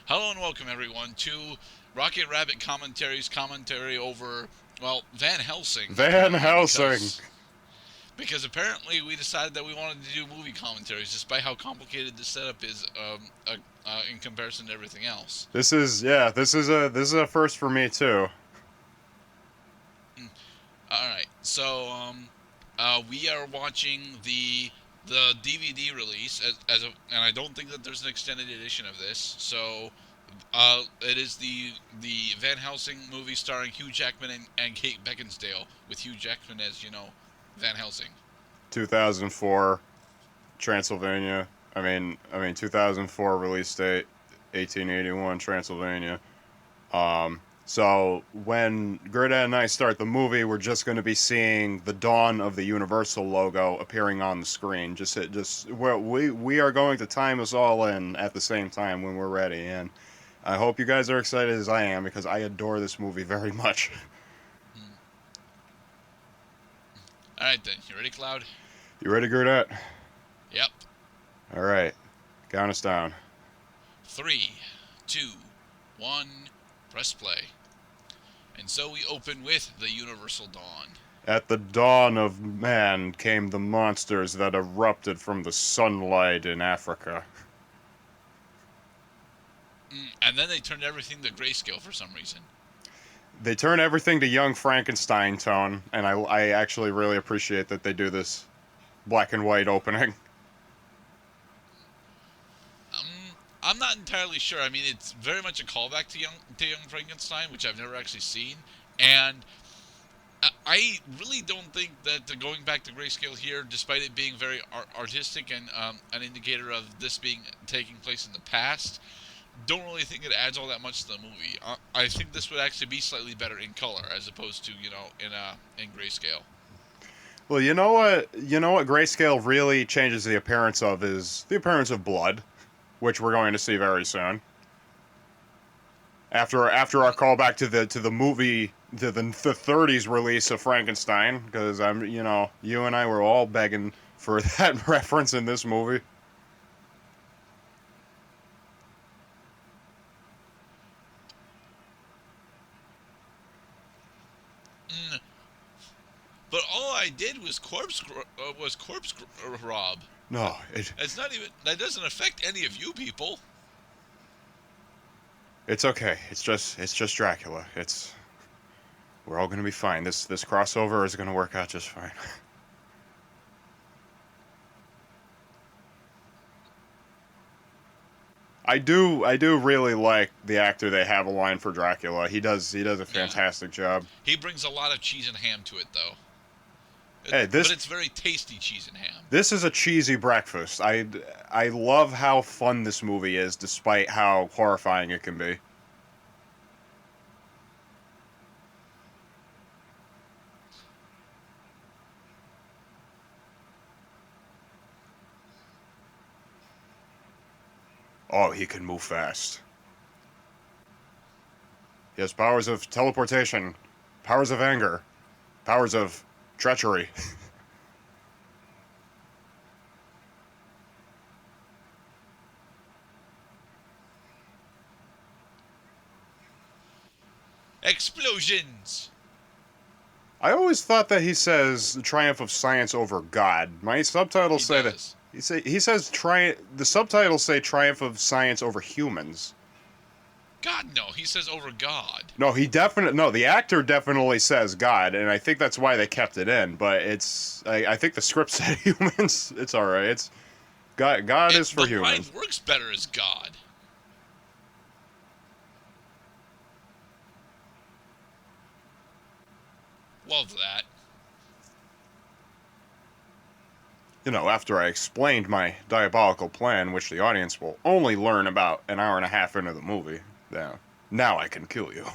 Hello and welcome everyone to Rocket Rabbit Commentaries commentary over, well, Van Helsing Van apparently Helsing. because apparently we decided that we wanted to do movie commentaries despite how complicated this setup is in comparison to everything else. This is a first for me too. All right, so we are watching the DVD release and I don't think that there's an extended edition of this. So it is the Van Helsing movie starring Hugh Jackman and Kate Beckinsale, with Hugh Jackman as Van Helsing. 2004 Transylvania. I mean 2004 release date, 1881 Transylvania. So when Gerda and I start the movie, we're just going to be seeing the dawn of the Universal logo appearing on the screen. We are going to time us all in at the same time when we're ready, and I hope you guys are excited as I am because I adore this movie very much. Hmm. All right then, you ready, Cloud? You ready, Gerda? Yep. All right, count us down. 3, 2, 1. Press play. And so we open with the Universal Dawn. At the dawn of man came the monsters that erupted from the sunlight in Africa. And then they turned everything to grayscale for some reason. They turn everything to young Frankenstein tone, and I actually really appreciate that they do this black and white opening. I'm not entirely sure. I mean, it's very much a callback to Young Frankenstein, which I've never actually seen, and I really don't think that the going back to grayscale here, despite it being very artistic and an indicator of this being taking place in the past, don't really think it adds all that much to the movie. I think this would actually be slightly better in color as opposed to in grayscale. Well, you know what? You know what grayscale really changes the appearance of is the appearance of blood, which we're going to see very soon. After our callback to the movie the 30s release of Frankenstein, because you and I were all begging for that reference in this movie. Mm, but all I did was corpse rob. No, It's not even that doesn't affect any of you people. it's okay. It's just Dracula. It's We're all gonna be fine. This crossover is gonna work out just fine. I do really like the actor they have a line for Dracula. He does a Yeah, fantastic job. he brings a lot of cheese and ham to it though. Hey, But this it's very tasty cheese and ham. this is a cheesy breakfast. I love how fun this movie is, despite how horrifying it can be. Oh, he can move fast. He has powers of teleportation, powers of anger, powers of treachery. Explosions. I always thought that he says the triumph of science over God. My subtitles He say that does. the subtitles say triumph of science over humans. God no, he says over God. No, the actor definitely says God, and I think that's why they kept it in. But I think the script said humans. It's all right. It's God is for The line humans. works better as God. Love that. After I explained my diabolical plan, which the audience will only learn about an hour and a half into the movie. Now I can kill you.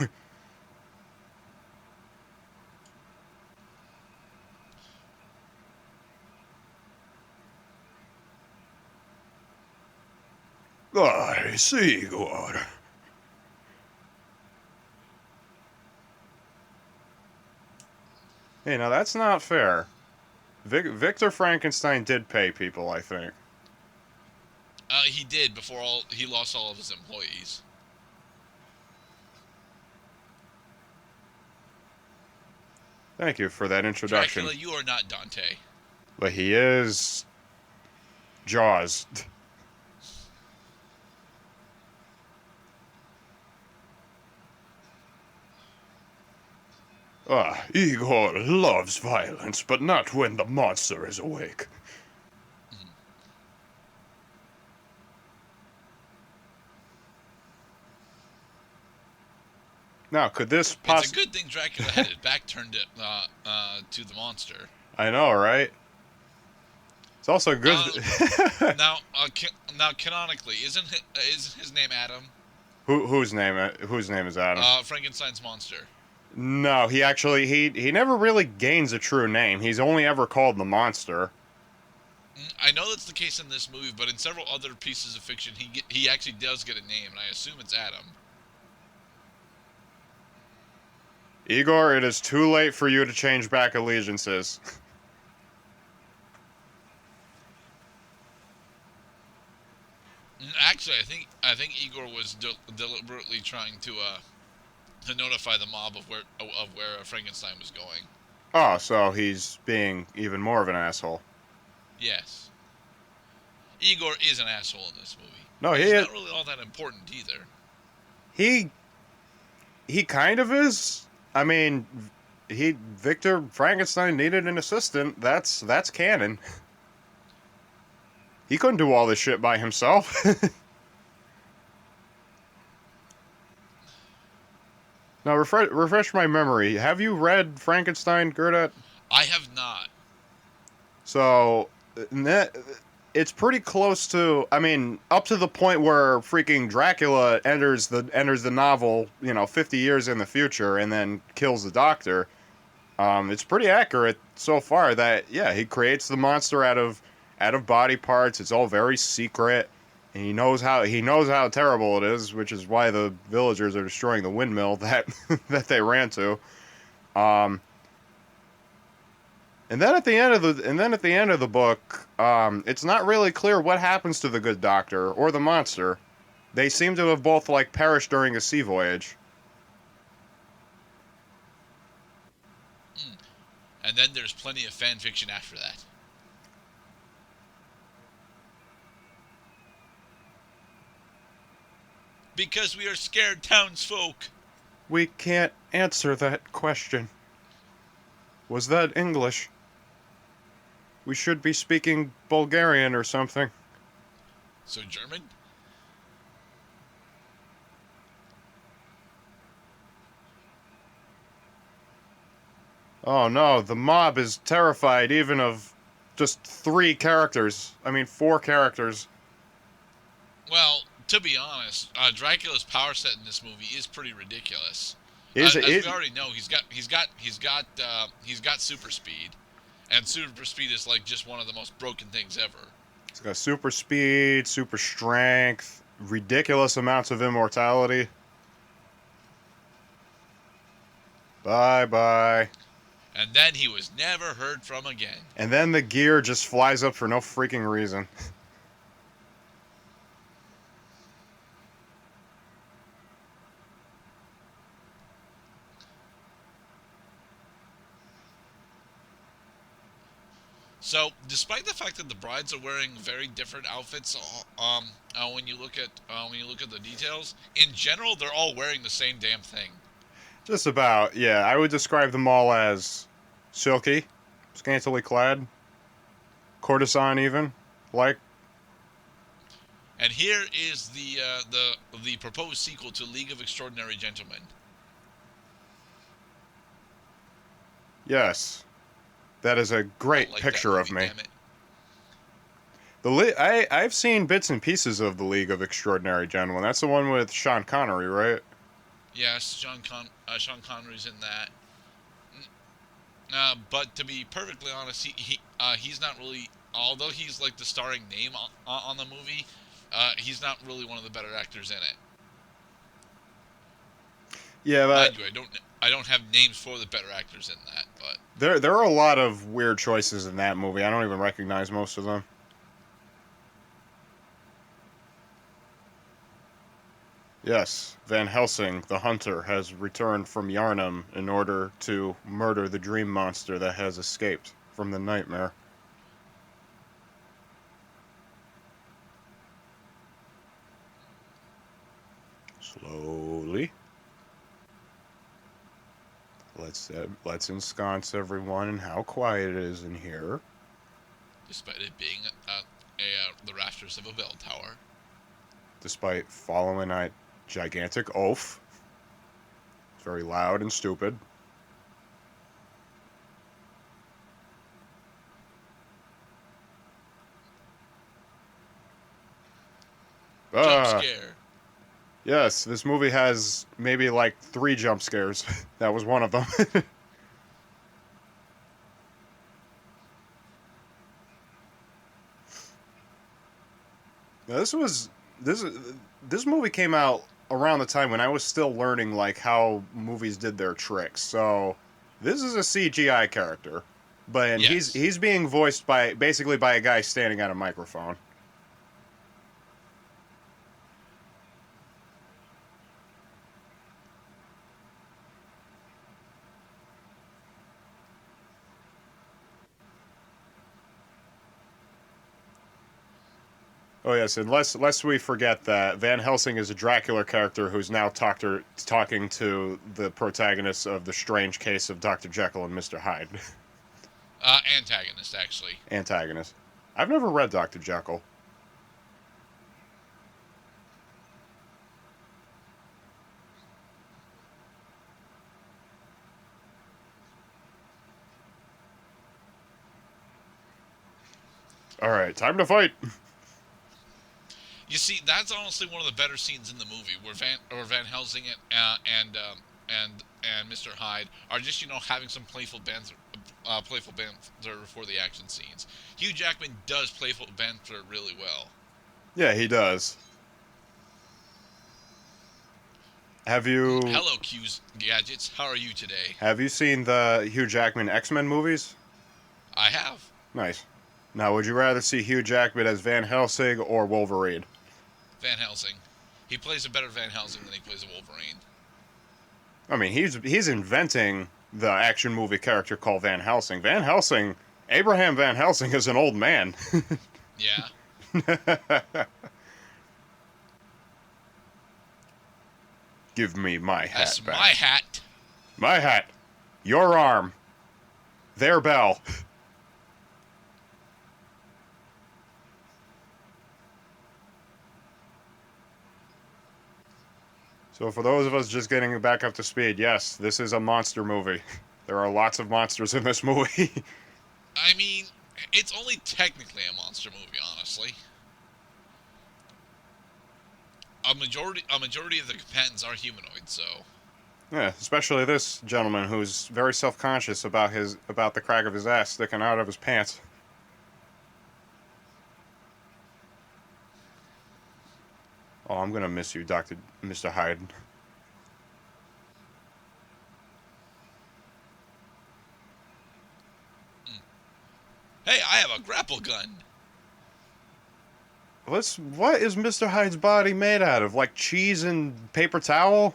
I see, God. Hey, now that's not fair. Victor Frankenstein did pay people, I think. He did before he lost all of his employees. Thank you for that introduction. Dracula, you are not Dante. But he is Jaws. Igor loves violence, but not when the monster is awake. Mhm. Now, could this It's a good thing Dracula had his back turned to the monster. I know, right? It's also good. Now, now canonically, isn't his name Adam? Whose name? Whose name is Adam? Frankenstein's monster. No, he never really gains a true name. He's only ever called the monster. I know that's the case in this movie, but in several other pieces of fiction, he actually does get a name, and I assume it's Adam. Igor, it is too late for you to change back allegiances. Actually, I think Igor was deliberately trying to notify the mob of where Frankenstein was going. Oh, so he's being even more of an asshole. Yes, Igor is an asshole in this movie, No, but he's not really all that important either. he he kind of is. I mean, Victor Frankenstein needed an assistant. That's canon. He couldn't do all this shit by himself. Now, refresh my memory. Have you read Frankenstein, Gerdat? I have not. So, it's pretty close to. I mean, up to the point where freaking Dracula enters the novel. 50 years in the future, and then kills the Doctor. It's pretty accurate so far. That he creates the monster out of body parts. It's all very secret. And he knows how terrible it is, which is why the villagers are destroying the windmill that that they ran to. And then at the end of the book, it's not really clear what happens to the good doctor or the monster. They seem to have both perished during a sea voyage. And then there's plenty of fan fiction after that. Because we are scared townsfolk. We can't answer that question. Was that English? We should be speaking Bulgarian or something. So German? Oh no, the mob is terrified even of just 3 characters. I mean, 4 characters. Well, to be honest, Dracula's power set in this movie is pretty ridiculous. Is As it? we already know, he's got super speed, and super speed is just one of the most broken things ever. It's got super speed, super strength, ridiculous amounts of immortality. Bye. And then he was never heard from again. And then the gear just flies up for no freaking reason. So, despite the fact that the brides are wearing very different outfits, when you look at the details, in general, they're all wearing the same damn thing. Just about, yeah. I would describe them all as silky, scantily clad, courtesan even, And here is the proposed sequel to League of Extraordinary Gentlemen. Yes. That is a great picture of me. Damn it. I've seen bits and pieces of the League of Extraordinary Gentlemen. That's the one with Sean Connery, right? Yes, Sean Connery's in that. But to be perfectly honest, he's not really. Although he's the starring name on the movie, he's not really one of the better actors in it. Yeah, but Mind you, I don't have names for the better actors in that, but there are a lot of weird choices in that movie. I don't even recognize most of them. Yes, Van Helsing, the hunter, has returned from Yarnum in order to murder the dream monster that has escaped from the nightmare. Slowly. Let's ensconce everyone in how quiet it is in here. Despite it being the rafters of a bell tower. Despite following a gigantic oath. It's very loud and stupid. Jump Ah, scare. yes, this movie has maybe like 3 jump scares. That was one of them. Now, this this movie came out around the time when I was still learning like how movies did their tricks. So this is a CGI character, but and Yes. he's being voiced by basically by a guy standing at a microphone. Oh yes, and lest we forget that Van Helsing is a Dracula character who's now talking to the protagonist of The Strange Case of Dr. Jekyll and Mr. Hyde. Antagonist, actually. Antagonist. I've never read Dr. Jekyll. All right, time to fight. You see, that's honestly one of the better scenes in the movie, where Van Helsing and Mr. Hyde are just having some playful banter before the action scenes. Hugh Jackman does playful banter really well. Yeah, he does. Have you Hello, Q's Gadgets. How are you today? have you seen the Hugh Jackman X-Men movies? I have. Nice. Now, would you rather see Hugh Jackman as Van Helsing or Wolverine? Van Helsing. He plays a better Van Helsing than he plays a Wolverine. I mean, he's inventing the action movie character called Van Helsing. Van Helsing, Abraham Van Helsing is an old man. Yeah. Give me my hat That's back. my hat. My hat. Your arm. Their bell. So for those of us just getting back up to speed, yes, this is a monster movie. There are lots of monsters in this movie. I mean, it's only technically a monster movie, honestly. A majority of the combatants are humanoid, so Yeah, especially this gentleman who's very self-conscious about the crack of his ass sticking out of his pants. Oh, I'm gonna miss you, Mr. Hyde. hey, I have a grapple gun. What is Mr. Hyde's body made out of? Like cheese and paper towel?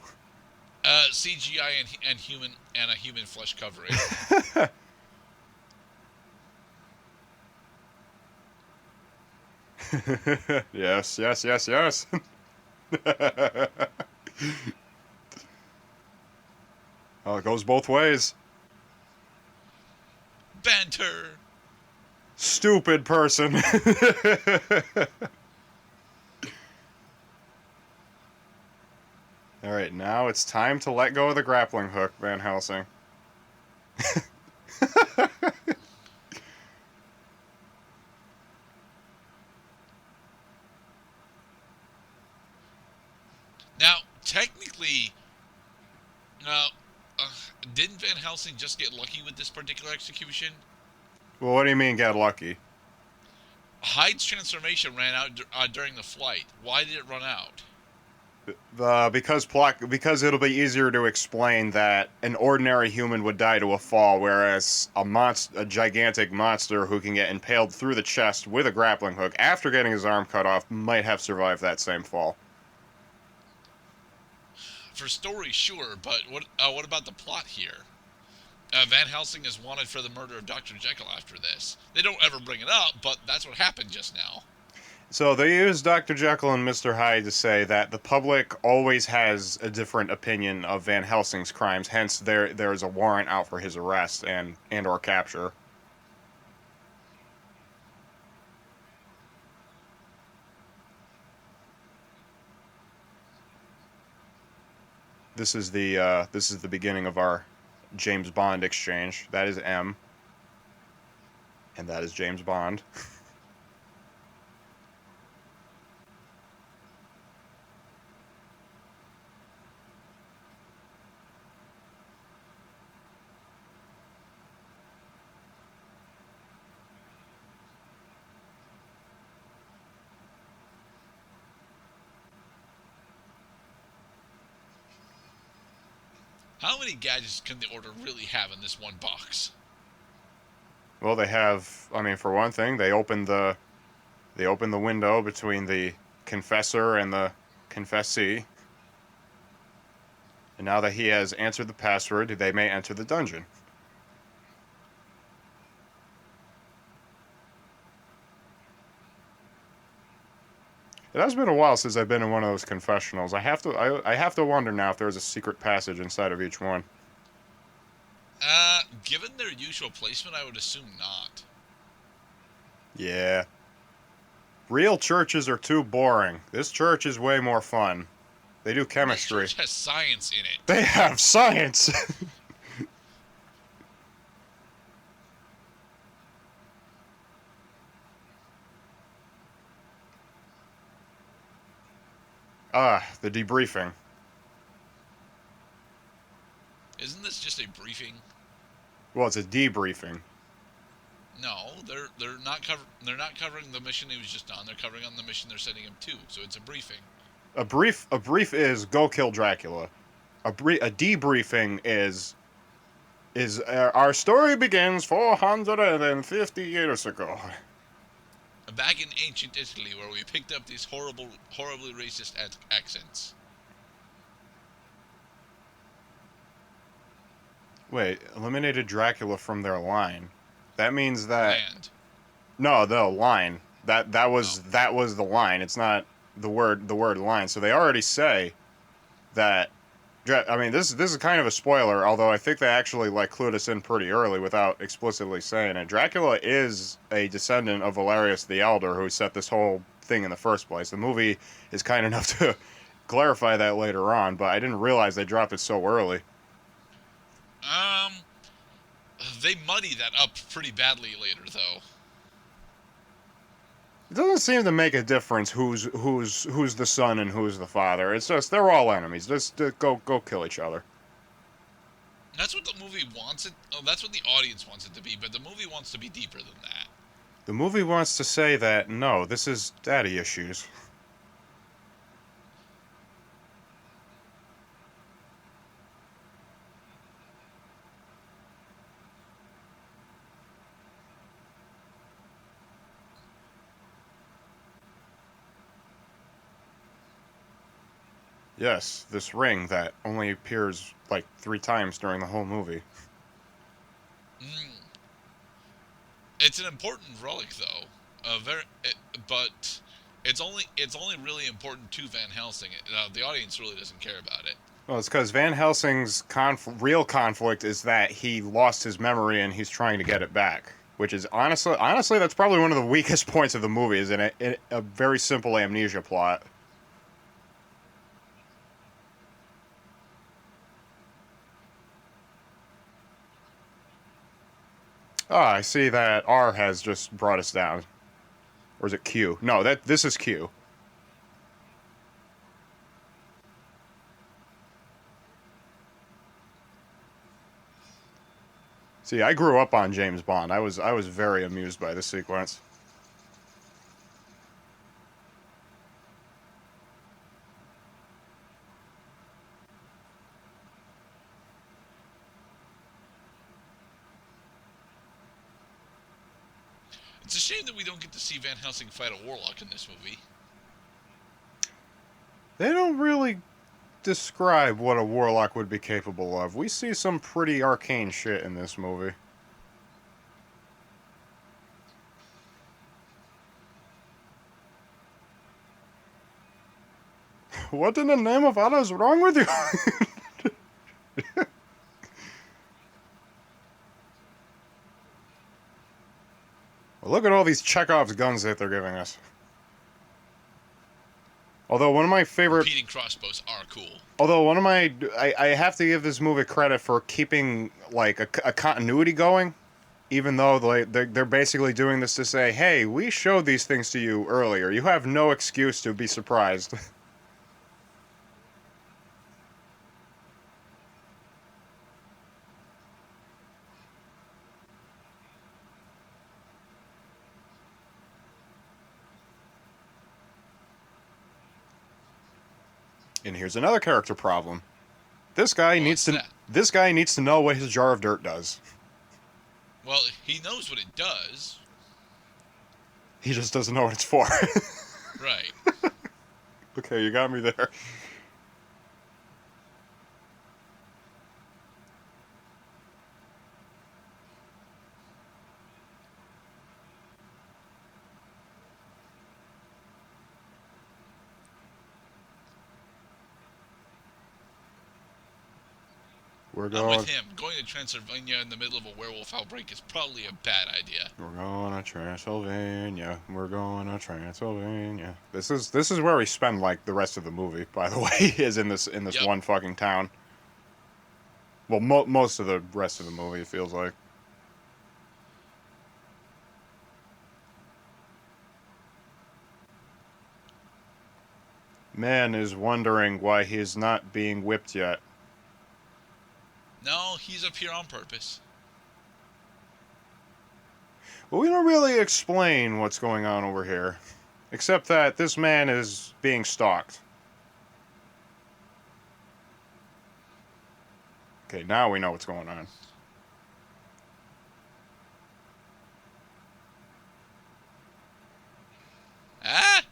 CGI and a human flesh covering. Yes, yes, yes, yes. Oh, it goes both ways. Banter. Stupid person. All right, now it's time to let go of the grappling hook, Van Helsing. Now, technically, now, didn't Van Helsing just get lucky with this particular execution? Well, what do you mean get lucky? Hyde's transformation ran out during the flight. Why did it run out? Because it'll be easier to explain that an ordinary human would die to a fall, whereas a gigantic monster who can get impaled through the chest with a grappling hook after getting his arm cut off might have survived that same fall. for story, sure, but what about the plot here? Van Helsing is wanted for the murder of Dr. Jekyll after this. They don't ever bring it up, but that's what happened just now. So they use Dr. Jekyll and Mr. Hyde to say that the public always has a different opinion of Van Helsing's crimes, hence there's a warrant out for his arrest and or capture. This is the beginning of our James Bond exchange. That is M, and that is James Bond. How many gadgets can the Order really have in this one box? Well, they have. I mean, for one thing, they open the window between the confessor and the confessee. And now that he has answered the password, they may enter the dungeon. It has been a while since I've been in one of those confessionals. I have to wonder now if there's a secret passage inside of each one. Given their usual placement, I would assume not. Yeah. Real churches are too boring. This church is way more fun. They do chemistry. This church has science in it. They have science! The debriefing. Isn't this just a briefing? Well, it's a debriefing. No, they're not covering the mission he was just on. They're covering on the mission they're sending him to. So it's a briefing. A brief is go kill Dracula. A debriefing is our story begins 450 years ago. Back in ancient Italy, where we picked up these horribly racist accents. Wait, eliminated Dracula from their line. That means that And no, the line. That was the line. It's not the word line. So they already say that. I mean, this is kind of a spoiler, although I think they actually clued us in pretty early without explicitly saying it. Dracula is a descendant of Valerius the Elder, who set this whole thing in the first place. The movie is kind enough to clarify that later on, but I didn't realize they dropped it so early. They muddy that up pretty badly later, though. It doesn't seem to make a difference who's the son and who's the father. It's just they're all enemies. Just go kill each other. That's what the movie wants it. Oh, that's what the audience wants it to be. But the movie wants to be deeper than that. The movie wants to say that no, this is daddy issues. Yes, this ring that only appears 3 times during the whole movie. It's an important relic, though. But it's only really important to Van Helsing. The audience really doesn't care about it. Well, it's because Van Helsing's real conflict is that he lost his memory and he's trying to get it back. Which is honestly, that's probably one of the weakest points of the movie. Is in a very simple amnesia plot. Ah, I see that R has just brought us down. Or is it Q? No, this is Q. See, I grew up on James Bond. I was very amused by this sequence. It's a shame that we don't get to see Van Helsing fight a warlock in this movie. They don't really describe what a warlock would be capable of. We see some pretty arcane shit in this movie. What in the name of Allah is wrong with you? Well, look at all these Chekhov's guns that they're giving us. Although one of my favorite Repeating crossbows are cool. Although one of my, I have to give this movie credit for keeping like a continuity going, even though they're basically doing this to say, hey, we showed these things to you earlier. You have no excuse to be surprised. And here's another character problem. This guy needs to know what his jar of dirt does. Well, he knows what it does. He just doesn't know what it's for. Right. Okay, you got me there. I'm with him. Going to Transylvania in the middle of a werewolf outbreak is probably a bad idea. We're going to Transylvania. We're going to Transylvania. This is where we spend like the rest of the movie. By the way, is in this yep. one fucking town. Well, most of the rest of the movie, it feels like. Man is wondering why he's not being whipped yet. No, he's up here on purpose. Well, we don't really explain what's going on over here. Except that this man is being stalked. Okay, now we know what's going on. Ah!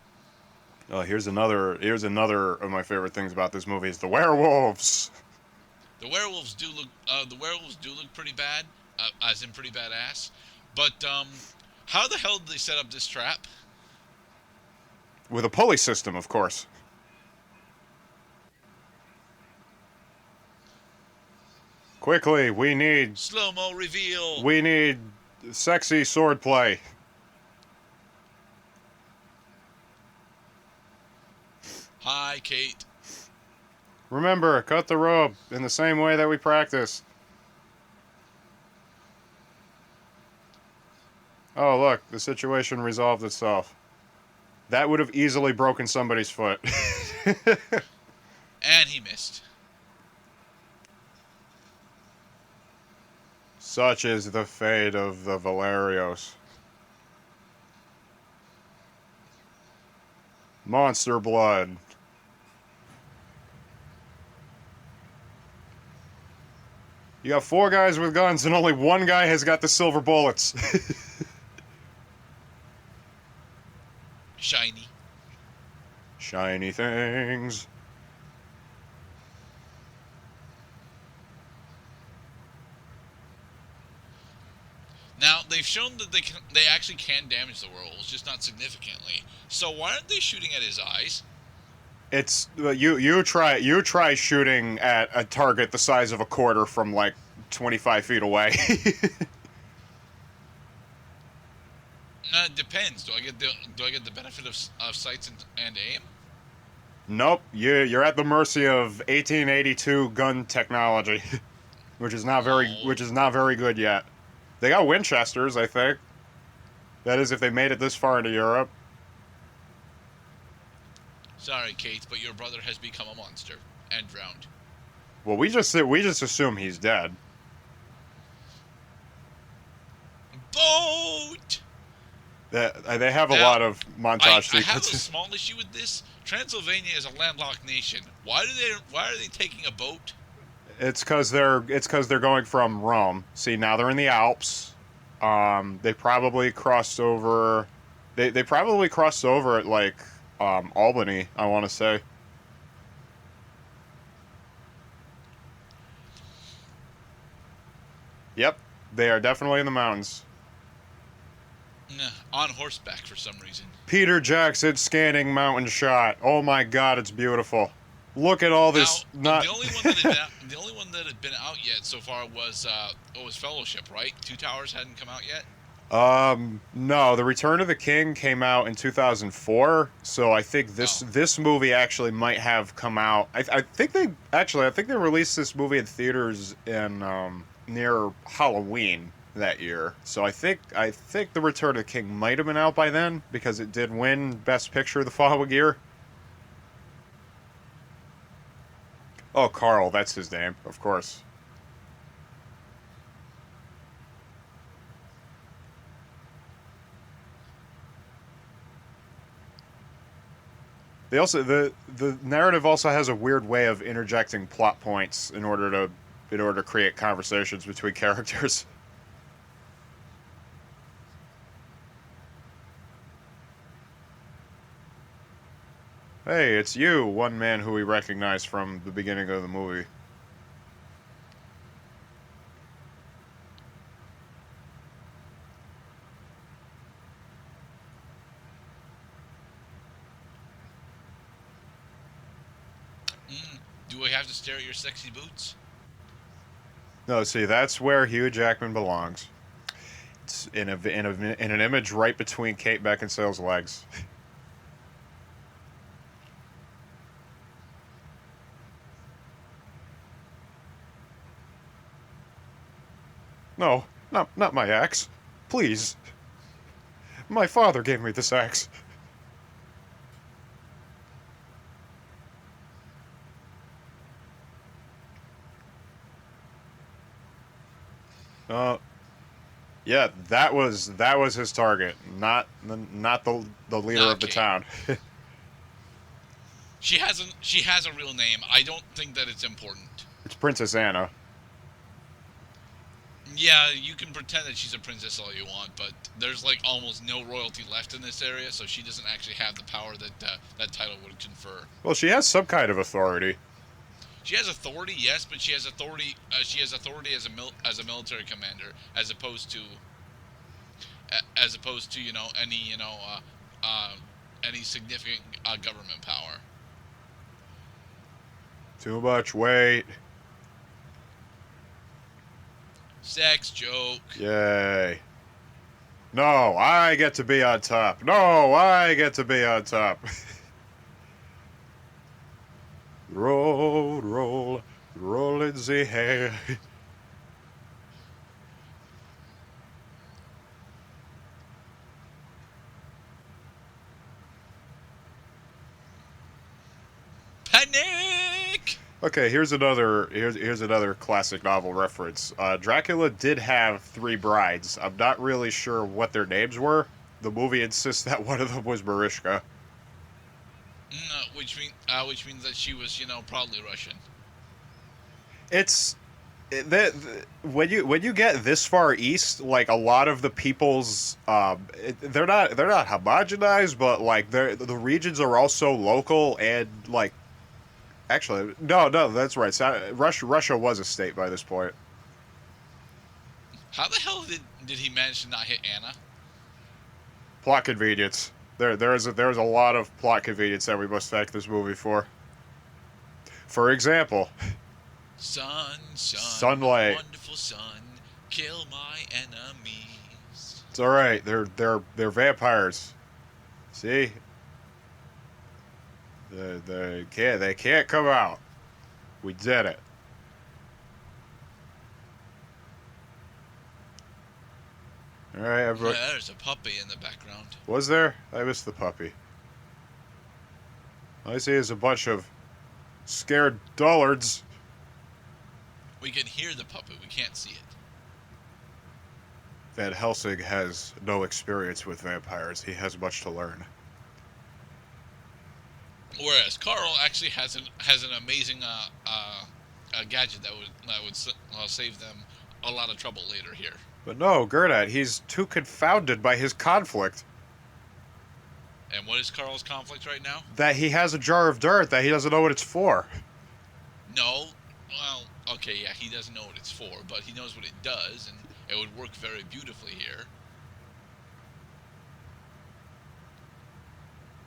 Oh, here's another of my favorite things about this movie is the werewolves. The werewolves do look pretty bad, as in pretty badass. But how the hell did they set up this trap? With a pulley system, of course. Quickly, we need slow-mo reveal. We need sexy swordplay. Hi, Kate. Remember, cut the rope in the same way that we practice. Oh, look, the situation resolved itself. That would have easily broken somebody's foot. And he missed. Such is the fate of the Valerios. Monster blood. You got 4 guys with guns and only 1 guy has got the silver bullets. Shiny. Shiny things. Now, they've shown that they actually can damage the werewolves, just not significantly. So why aren't they shooting at his eyes? It's you try shooting at a target the size of a quarter from like 25 feet away. It depends. Do I get the benefit of sights and aim? Nope. You're at the mercy of 1882 gun technology, which is not very good yet. They got Winchesters, I think. That is, if they made it this far into Europe. Sorry, Kate, but your brother has become a monster and drowned. Well, we just assume he's dead. Boat. They have a lot of montage sequences. I have a small issue with this. Transylvania is a landlocked nation. Why are they taking a boat? It's because they're going from Rome. See, now they're in the Alps. They probably crossed over. They probably crossed over at like Albany, I want to say. Yep, they are definitely in the mountains. On horseback for some reason. Peter Jackson scanning mountain shot. Oh my God, it's beautiful. Look at all Now, this. Not. the only one that had been, the only one that had been out yet so far was Fellowship, right? Two Towers hadn't come out yet. No, The Return of the King came out in 2004, so I think Oh. this movie actually might have come out. I think they released this movie in theaters in near Halloween that year. So I think The Return of the King might have been out by then because it did win Best Picture the following year. Oh, Carl, that's his name, of course. They also the narrative also has a weird way of interjecting plot points in order to create conversations between characters. Hey, it's you, one man who we recognize from the beginning of the movie. Do I have to stare at your sexy boots? No, see, that's where Hugh Jackman belongs. It's in an image right between Kate Beckinsale's legs. No, not my axe. Please. My father gave me this axe. Uh, yeah, that was his target, not the leader Not of the Kate. town. She has a real name. I don't think that it's important. It's Princess Anna. Yeah, you can pretend that she's a princess all you want, but there's like almost no royalty left in this area, so she doesn't actually have the power that that title would confer. Well, she has some kind of authority. She has authority, yes, but she has authority. She has authority as a military commander, as opposed to any significant government power. Too much weight. Sex joke. Yay. No, I get to be on top. No, I get to be on top. Roll, roll, roll in the hay. Panic. Okay, here's another classic novel reference. Dracula did have 3 brides. I'm not really sure what their names were. The movie insists that one of them was Mariska. Which means that she was, probably Russian. It's when you get this far east, like a lot of the people's they're not homogenized, but like the regions are also local and like actually no, that's right. Russia was a state by this point. How the hell did he manage to not hit Anna? Plot convenience. There's a lot of plot convenience that we must thank this movie for. For example, sunlight. Wonderful sun, kill my enemies. It's all right. They're vampires. See, they can't come out. We did it. All right, everybody. Yeah, there's a puppy in the background. Was there? I missed the puppy. All I see is a bunch of scared dullards. We can hear the puppy, we can't see it. Van Helsing has no experience with vampires. He has much to learn. Whereas Carl actually has an amazing gadget that would save them a lot of trouble later here. But no, Gerdat, he's too confounded by his conflict. And what is Carl's conflict right now? That he has a jar of dirt that he doesn't know what it's for. No, Well, okay, yeah, he doesn't know what it's for, but he knows what it does, and it would work very beautifully here.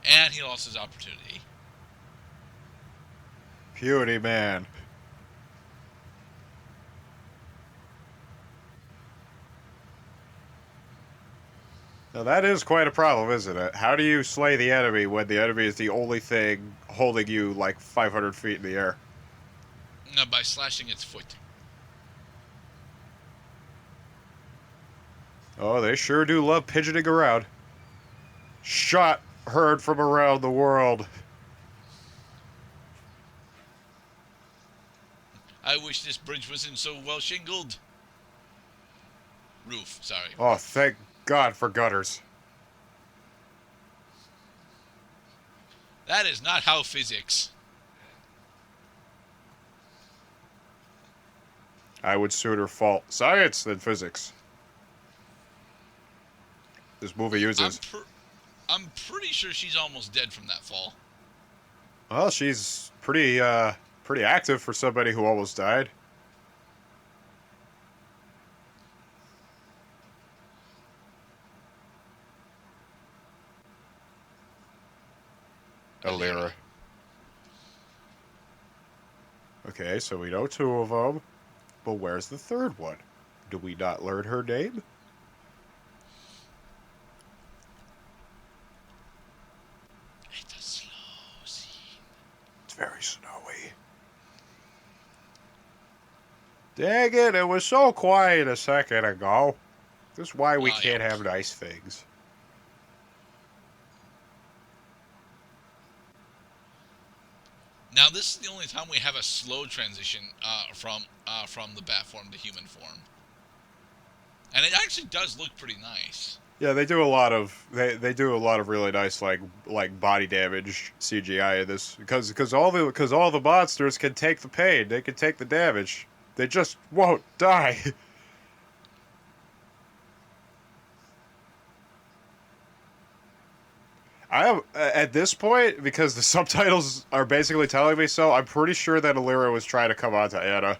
And he lost his opportunity. Beauty man. Now that is quite a problem, isn't it? How do you slay the enemy when the enemy is the only thing holding you like 500 feet in the air? By slashing its foot. Oh, they sure do love pigeoning around. Shot heard from around the world. I wish this bridge wasn't so well shingled. Roof, sorry, Oh, roof. thank God for gutters. That is not how physics. I would sooner fault science than physics. This movie I'm uses. I'm pretty sure she's almost dead from that fall. Well, she's pretty active for somebody who almost died. Alira. Okay, so we know two of them, but where's the third one? Do we not learn her name? It's a slow scene. It's very snowy. Dang it was so quiet a second ago. This is why we can't have nice things. Now this is the only time we have a slow transition from the bat form to human form, and it actually does look pretty nice. Yeah, they do a lot of they do a lot of really nice like body damage CGI in this because all the monsters can take the pain, they can take the damage, they just won't die. I am at this point because the subtitles are basically telling me so. I'm pretty sure that Alira was trying to come on to Anna.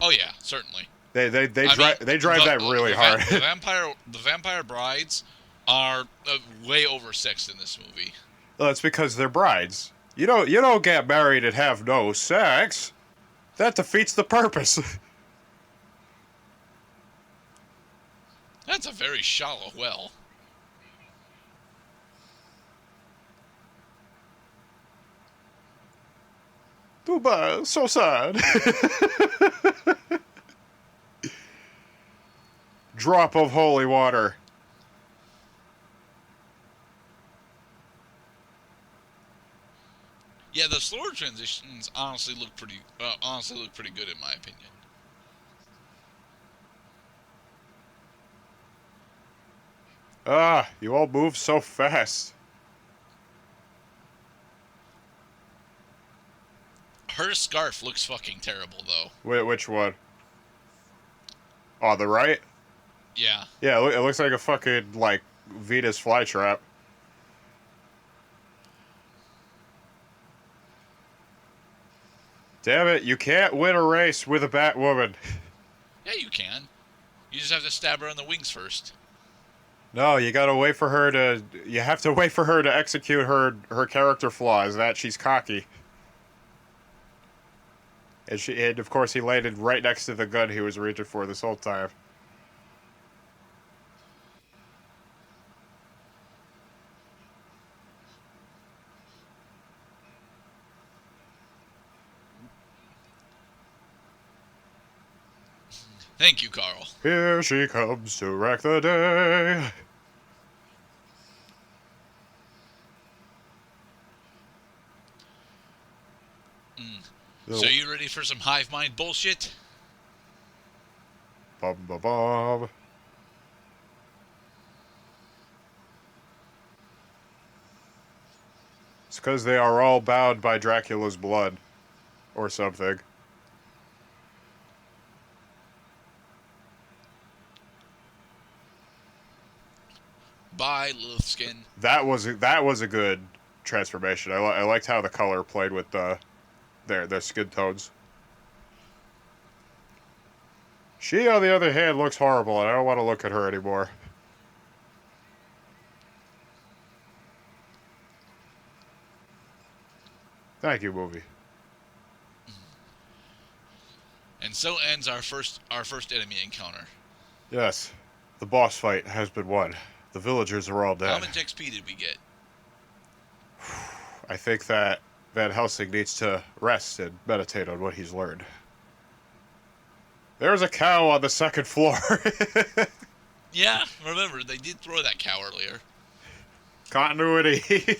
Oh yeah, certainly. They drive that really hard. The vampire brides are way oversexed in this movie. Well, it's because they're brides. You don't get married and have no sex. That defeats the purpose. That's a very shallow well. Too bad. So sad. Drop of holy water. Yeah, the slower transitions honestly look pretty good in my opinion. Ah, you all move so fast. Her scarf looks fucking terrible though. Wait, which one? Oh, the right? Yeah. Yeah, it looks like a fucking like Venus flytrap. Damn it, you can't win a race with a Batwoman. Yeah, you can. You just have to stab her on the wings first. No, you gotta wait for her to. You have to wait for her to execute her character flaws. That she's cocky, and of course he landed right next to the gun he was reaching for this whole time. Thank you, Carl. Here she comes to wreck the day. So you ready for some hive mind bullshit? Bum bum bum. It's because they are all bound by Dracula's blood, or something. Bye, Lilithskin. That was a good transformation. I liked how the color played with their skin tones. She, on the other hand, looks horrible, and I don't want to look at her anymore. Thank you, movie. And so ends our first enemy encounter. Yes, the boss fight has been won. The villagers are all How dead. much XP did we get? I think that Van Helsing needs to rest and meditate on what he's learned. There's a cow on the second floor. Yeah, remember, they did throw that cow earlier. Continuity.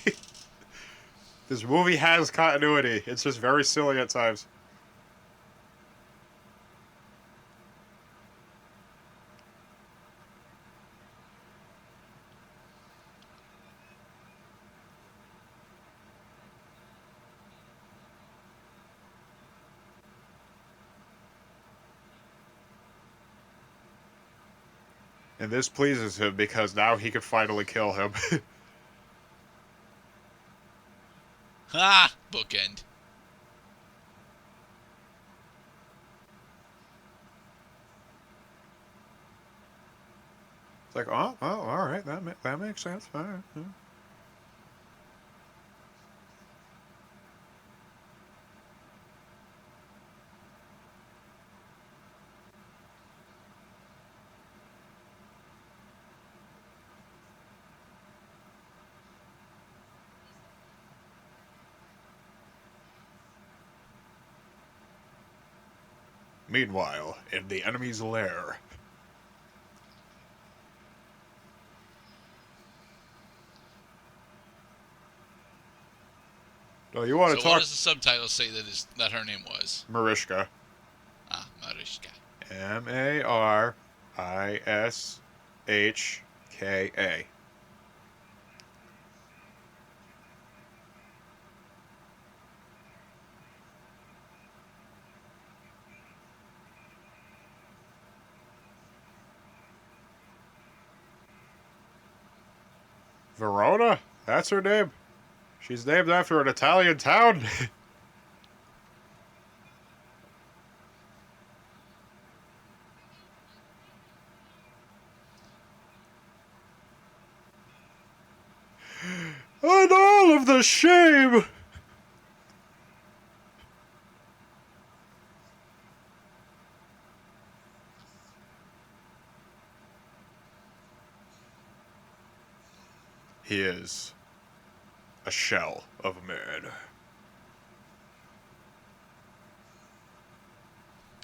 This movie has continuity. It's just very silly at times. And this pleases him because now he can finally kill him. Ha! Bookend. It's like, oh, all right, that makes sense. All right. Yeah. Meanwhile, in the enemy's lair. Oh, you want to So what talk does the subtitle say that her name was? Marishka. Ah, Mariska. Marishka. Verona? That's her name? She's named after an Italian town? And all of the shame! He is a shell of a man.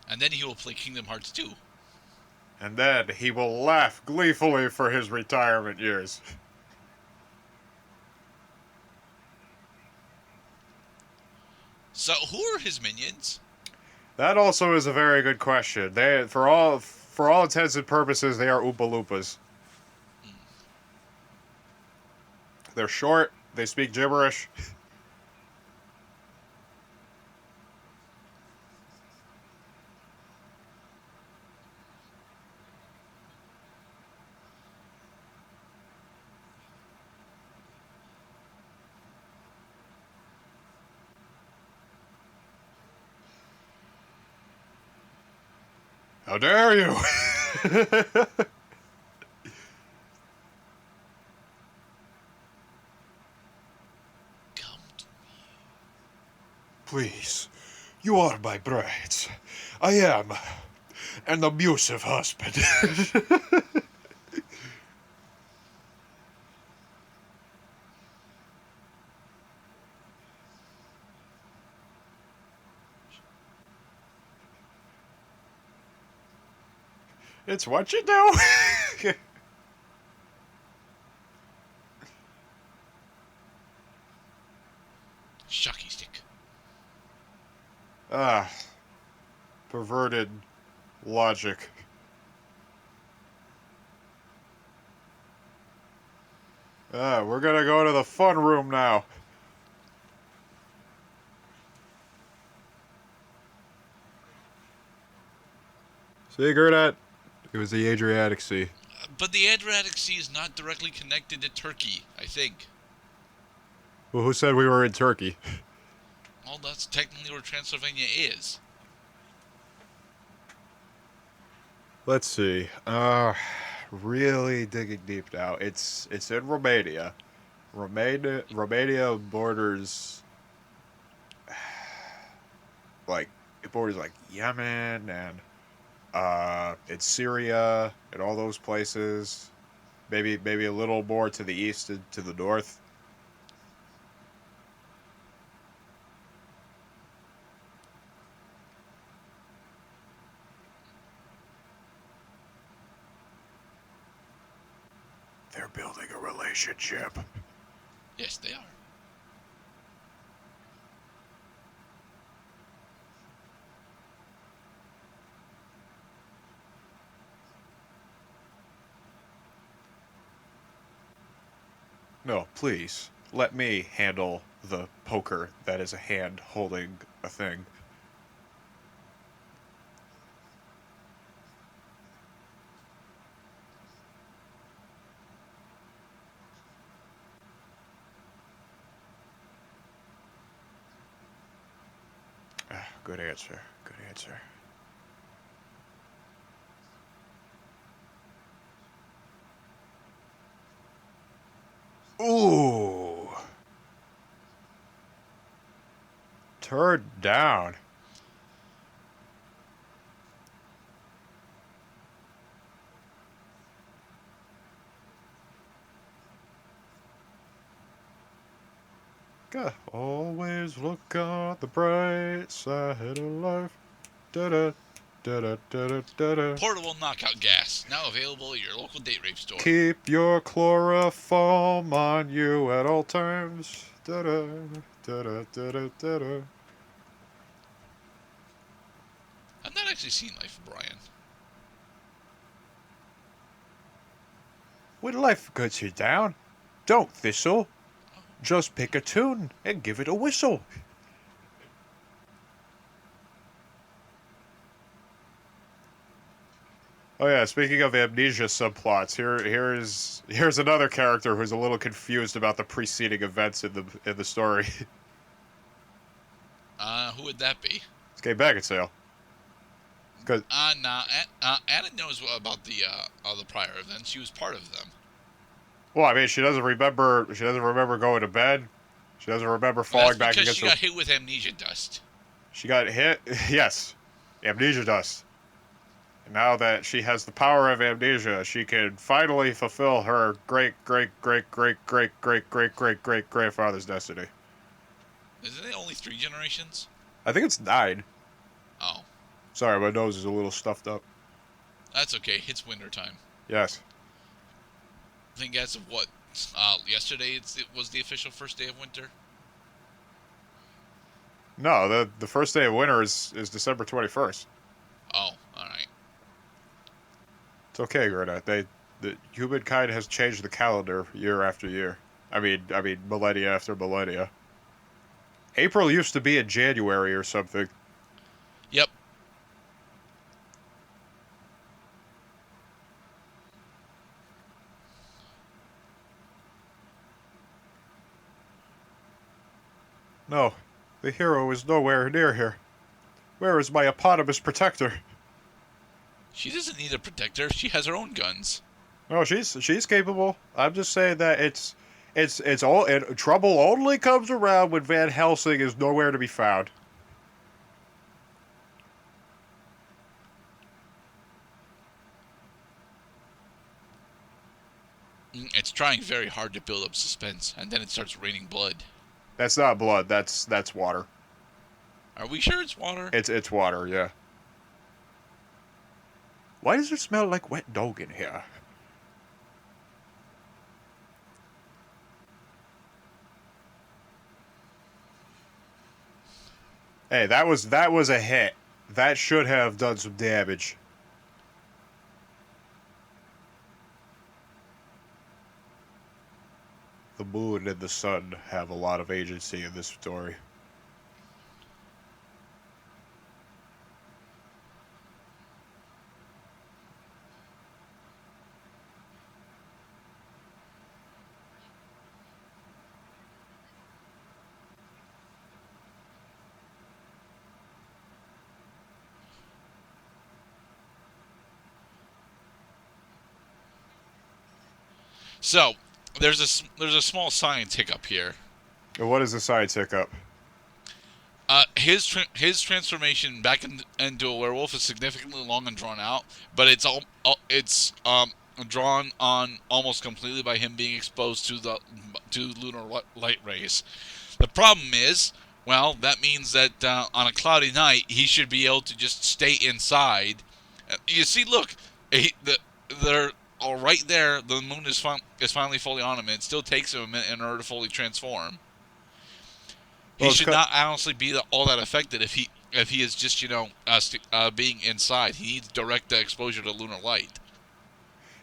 And then he will play Kingdom Hearts 2. And then he will laugh gleefully for his retirement years. So who are his minions? That also is a very good question. They, for all intents and purposes, they are Oompa Loompas. They're short. They speak gibberish. How dare you? Come to me. Please, you are my brides. I am an abusive husband. It's what you do. Shocky stick. Ah, perverted logic. We're gonna go to the fun room now. See, Gerdat? It was the Adriatic Sea. But the Adriatic Sea is not directly connected to Turkey, I think. Well, who said we were in Turkey? Well, that's technically where Transylvania is. Let's see. Really digging deep now. It's in Romania. Romania borders like it borders like Yemen and it's Syria and all those places. Maybe a little more to the east and to the north. They're building a relationship. Yes, they are. No, please. Let me handle the poker that is a hand holding a thing. Ah, good answer. Good answer. Ooh. Turn down. Gotta always look on the bright side of life. Da da da da da da da. Portable knockout gas, now available at your local date rape store. Keep your chloroform on you at all times. Da da da da da da da. I've not actually seen Life of Brian. When life cuts you down, don't thistle. Just pick a tune and give it a whistle. Oh yeah, speaking of amnesia subplots, here's another character who's a little confused about the preceding events in the story. Who would that be? It's Kate Beckinsale. Cause Nah. Anna knows about the prior events. She was part of them. well, I mean, she doesn't remember. She doesn't remember going to bed. She doesn't remember Well, that's falling back because against she the. got hit with amnesia dust. She got hit. Yes, amnesia dust. And now that she has the power of amnesia, she can finally fulfill her great great great great great great great great great grandfather's destiny. Isn't it only 3 generations? I think it's 9. Oh, Sorry, my nose is a little stuffed up. that's okay. It's winter time. Yes. I think as of what? Yesterday it was the official first day of winter. No, the first day of winter is December 21st. Oh, all right. It's okay, Gerda. The humankind has changed the calendar year after year. I mean millennia after millennia. April used to be in January or something. Yep. No, the hero is nowhere near here. Where is my eponymous protector? She doesn't need a protector. She has her own guns. No, she's capable. I'm just saying that it's all and trouble only comes around when Van Helsing is nowhere to be found. It's trying very hard to build up suspense, and then it starts raining blood. That's not blood. That's water. Are we sure it's water? It's water. Yeah. Why does it smell like wet dog in here? Hey, that was a hit. That should have done some damage. The moon and the sun have a lot of agency in this story. So there's a small science hiccup here. What is the science hiccup? His transformation back into a werewolf is significantly long and drawn out, but it's drawn on almost completely by him being exposed to lunar light rays. The problem is, well, that means that on a cloudy night he should be able to just stay inside. You see, look, they're all right there. The moon is finally fully on him. And it still takes him a minute in order to fully transform. He Well, should not honestly be all that affected if he is just being inside. He needs direct exposure to lunar light.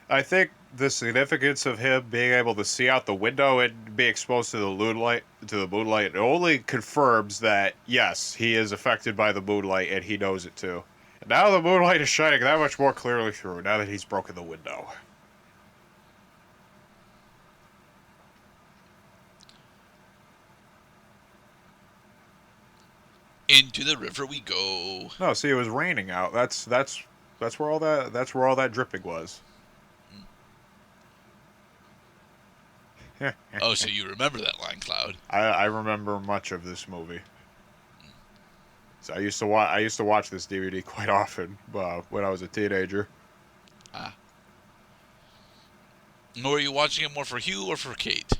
I think the significance of him being able to see out the window and be exposed to the moonlight, it only confirms that yes, he is affected by the moonlight and he knows it too. And now the moonlight is shining that much more clearly through. Now that he's broken the window. Into the river we go. No, see, it was raining out. That's where all that dripping was. Oh, so you remember that line, Cloud? I remember much of this movie. So I used to watch this DVD quite often when I was a teenager. Ah. Were you watching it more for Hugh or for Kate?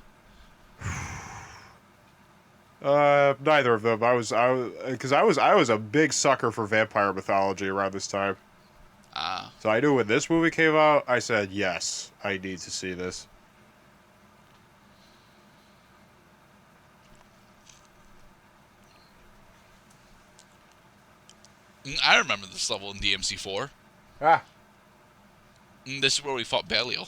Neither of them. Because I was a big sucker for vampire mythology around this time. Ah. So I knew when this movie came out, I said yes, I need to see this. I remember this level in DMC4. Ah. This is where we fought Belial.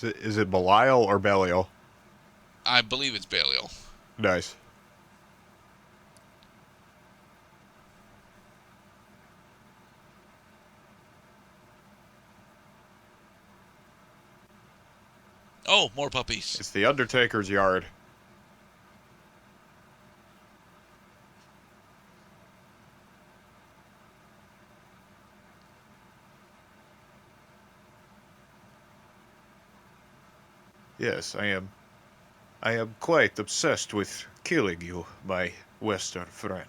Is it Belial or Belial? I believe it's Belial. Nice. Oh, more puppies. It's the Undertaker's yard. Yes, I am. I am quite obsessed with killing you, my Western friend.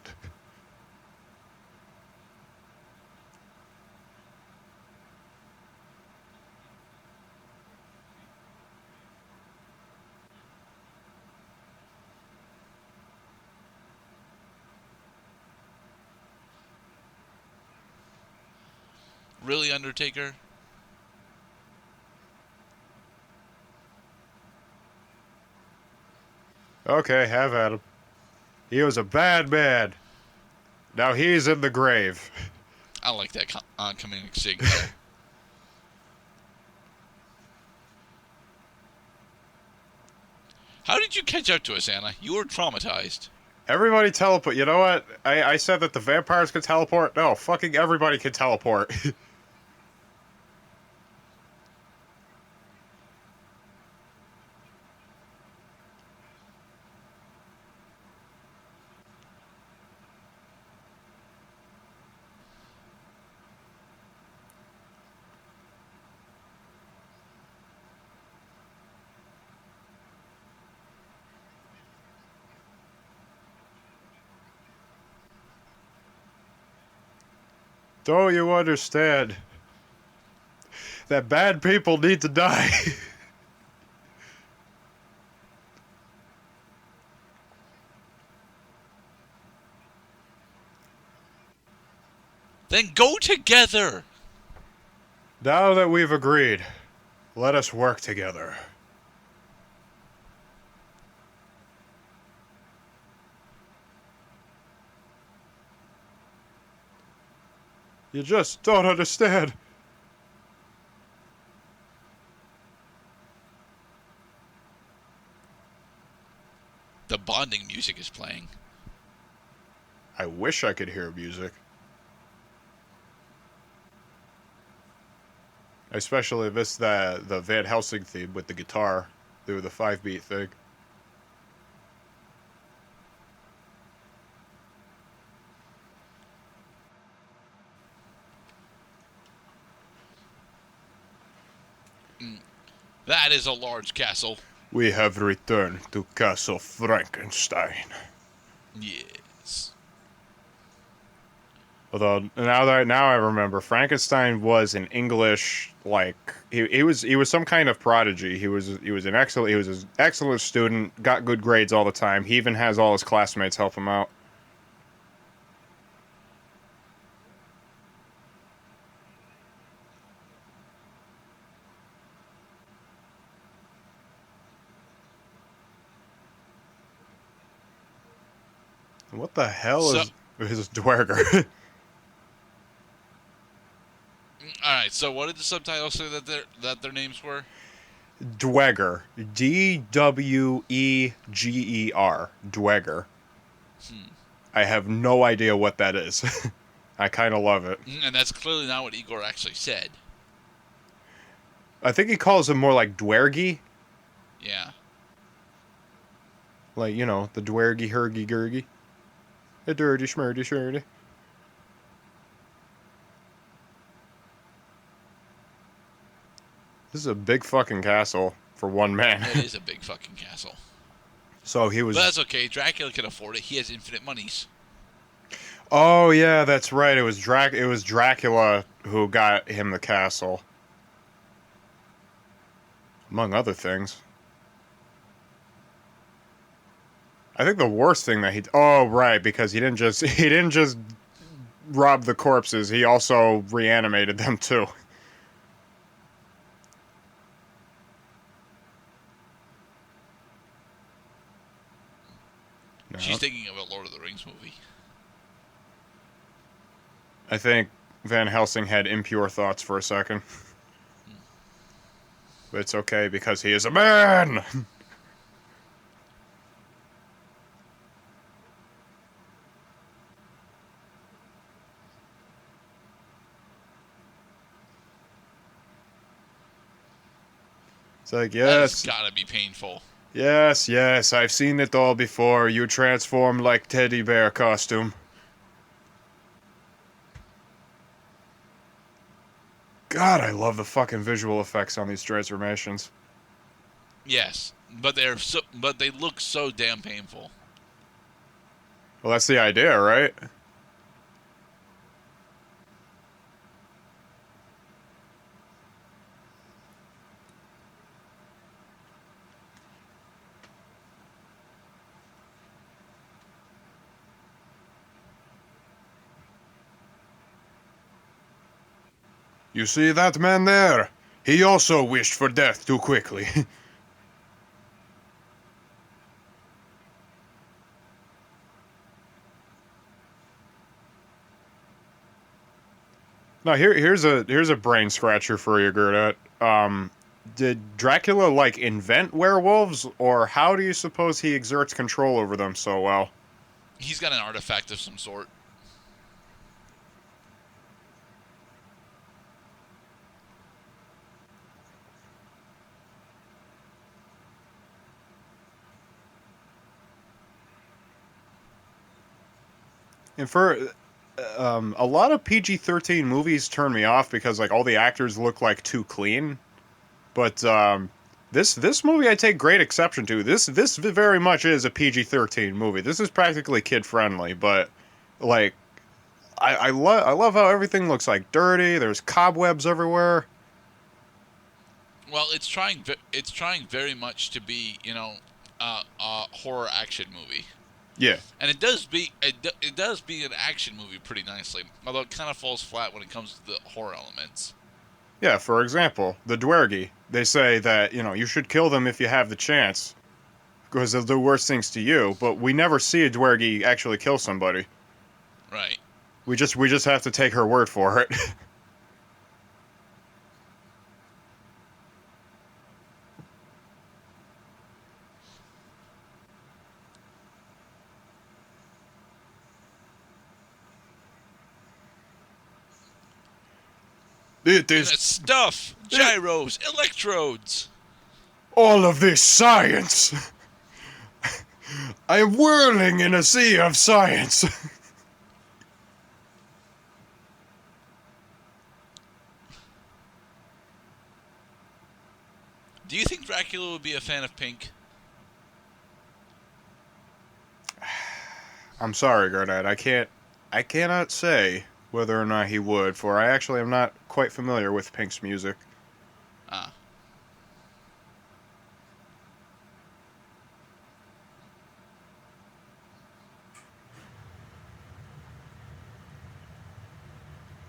Really, Undertaker? Okay, have at him. He was a bad man. Now he's in the grave. I like that comedic sig. How did you catch up to us, Anna? You were traumatized. Everybody teleport. You know what? I said that the vampires could teleport. No, fucking everybody can teleport. Don't you understand that bad people need to die? Then go together. Now that we've agreed, let us work together. You just don't understand. The bonding music is playing. I wish I could hear music. I especially miss the Van Helsing theme with the guitar through the 5-beat thing. That is a large castle. We have returned to Castle Frankenstein. Yes. Although now I remember, Frankenstein was an English, like he was some kind of prodigy. He was an excellent student, got good grades all the time. He even has all his classmates help him out. What the hell So, is Dwerger? all right. So, what did the subtitles say that their names were? Dweger, Dweger, Dweger. Hmm. I have no idea what that is. I kind of love it. And that's clearly not what Igor actually said. I think he calls him more like Dwergy. Yeah. Like, the Dwergy, Hergy, Gurgy. A dirty, schmurdy, shirty. This is a big fucking castle for one man. It is a big fucking castle. So he was... But that's okay. Dracula can afford it. He has infinite monies. Oh, yeah, that's right. It was Dracula who got him the castle. Among other things. I think the worst thing that he... Oh, right, because he didn't just rob the corpses. He also reanimated them, too. No. She's thinking of a Lord of the Rings movie. I think Van Helsing had impure thoughts for a second. But it's okay because he is a man! It's like, yes. That's gotta be painful. Yes, I've seen it all before. You transform like teddy bear costume. God, I love the fucking visual effects on these transformations. Yes, but they look so damn painful. Well, that's the idea, right? You see that man there? He also wished for death too quickly. Now here's a brain scratcher for you, Gerdat. Did Dracula invent werewolves, or how do you suppose he exerts control over them so well? He's got an artifact of some sort. And for a lot of PG-13 movies turn me off because all the actors look too clean. But this movie I take great exception to. This very much is a PG-13 movie. This is practically kid friendly, but I love how everything looks dirty. There's cobwebs everywhere. Well, it's trying very much to be, a horror action movie. Yeah. And it does be an action movie pretty nicely, although it kind of falls flat when it comes to the horror elements. Yeah, for example, the Dwergy. They say that, you should kill them if you have the chance, because they'll do worse things to you, but we never see a Dwergy actually kill somebody. Right. We just have to take her word for it. It And is it's stuff, gyros, electrodes. all of this science. I am whirling in a sea of science. Do you think Dracula would be a fan of Pink? I'm sorry, Gerdat. I cannot say whether or not he would, for I actually am not quite familiar with Pink's music. Ah.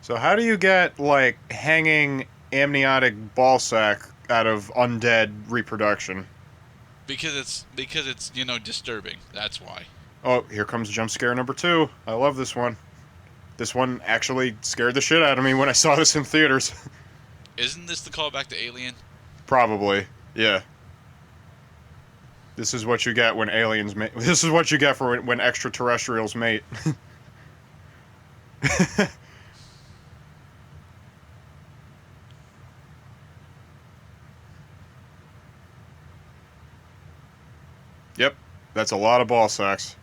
So how do you get, like, hanging amniotic ball sack out of undead reproduction? Because it's disturbing. That's why. Oh, here comes jump scare number 2. I love this one. This one actually scared the shit out of me when I saw this in theaters. Isn't this the callback to Alien? Probably. Yeah. This is what you get when aliens mate. This is what you get for when extraterrestrials mate. Yep. That's a lot of ball sacks.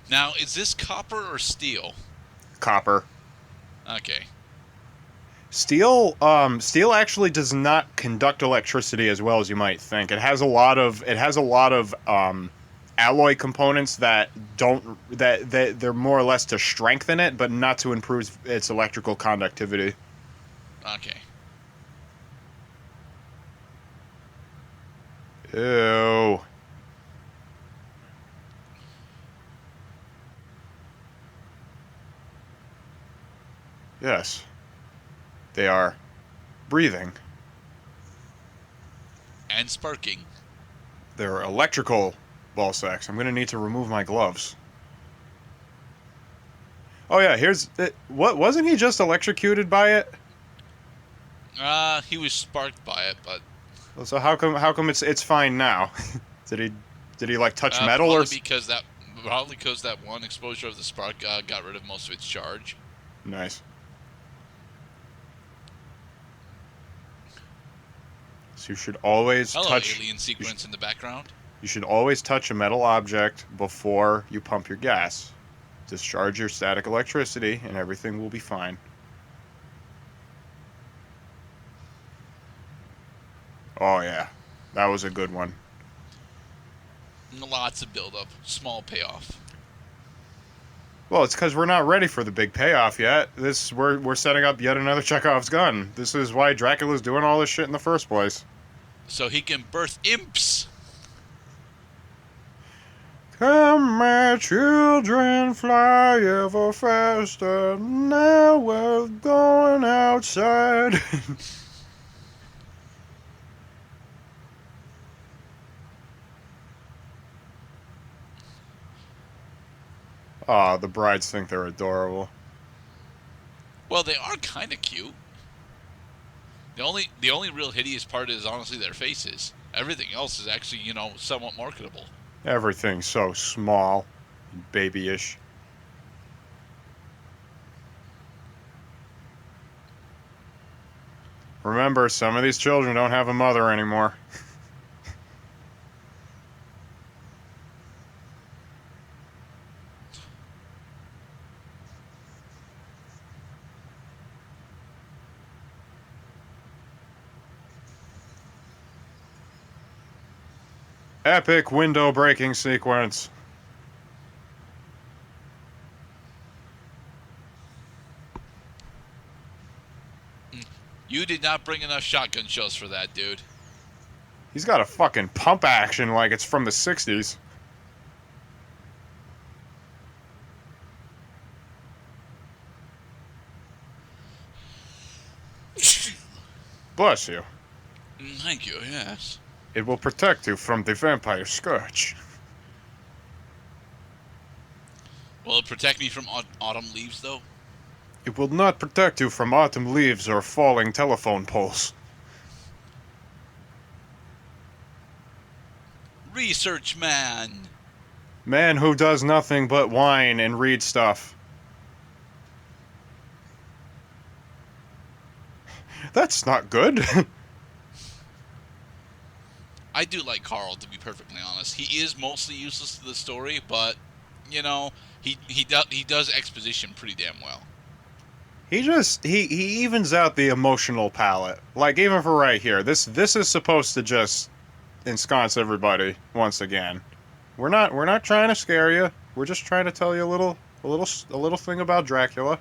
Now, is this copper or steel? Copper. Okay. Steel actually does not conduct electricity as well as you might think. It has a lot of alloy components that don't that they're more or less to strengthen it, but not to improve its electrical conductivity. Okay. Ew. Yes. They are breathing. And sparking. They're electrical ball sacks. I'm going to need to remove my gloves. Oh yeah, here's it. What wasn't he just electrocuted by it? He was sparked by it, but So how come it's fine now? did he like touch metal or probably because that one exposure of the spark got rid of most of its charge. Nice. So you should always Hello, touch alien sequence in the background. you should always touch a metal object before you pump your gas. Discharge your static electricity and everything will be fine. Oh yeah. That was a good one. Lots of build-up, small payoff. Well, it's because we're not ready for the big payoff yet. We're setting up yet another Chekhov's gun. This is why Dracula's doing all this shit in the first place. So he can birth imps. Come, my children, fly ever faster. Now we're going outside. Aw, the brides think they're adorable. Well, they are kind of cute. The only real hideous part is honestly their faces. Everything else is actually, somewhat marketable. Everything's so small and babyish. Remember, some of these children don't have a mother anymore. Epic window breaking sequence. You did not bring enough shotgun shells for that, dude. He's got a fucking pump action like it's from the 60s. Bless you. Thank you, yes. It will protect you from the vampire scourge. Will it protect me from autumn leaves, though? It will not protect you from autumn leaves or falling telephone poles. Research man. Man who does nothing but whine and read stuff. That's not good. I do like Carl, to be perfectly honest. He is mostly useless to the story, but you know, he does exposition pretty damn well. He evens out the emotional palette. Like even for right here, this is supposed to just ensconce everybody once again. We're not trying to scare you. We're just trying to tell you a little thing about Dracula.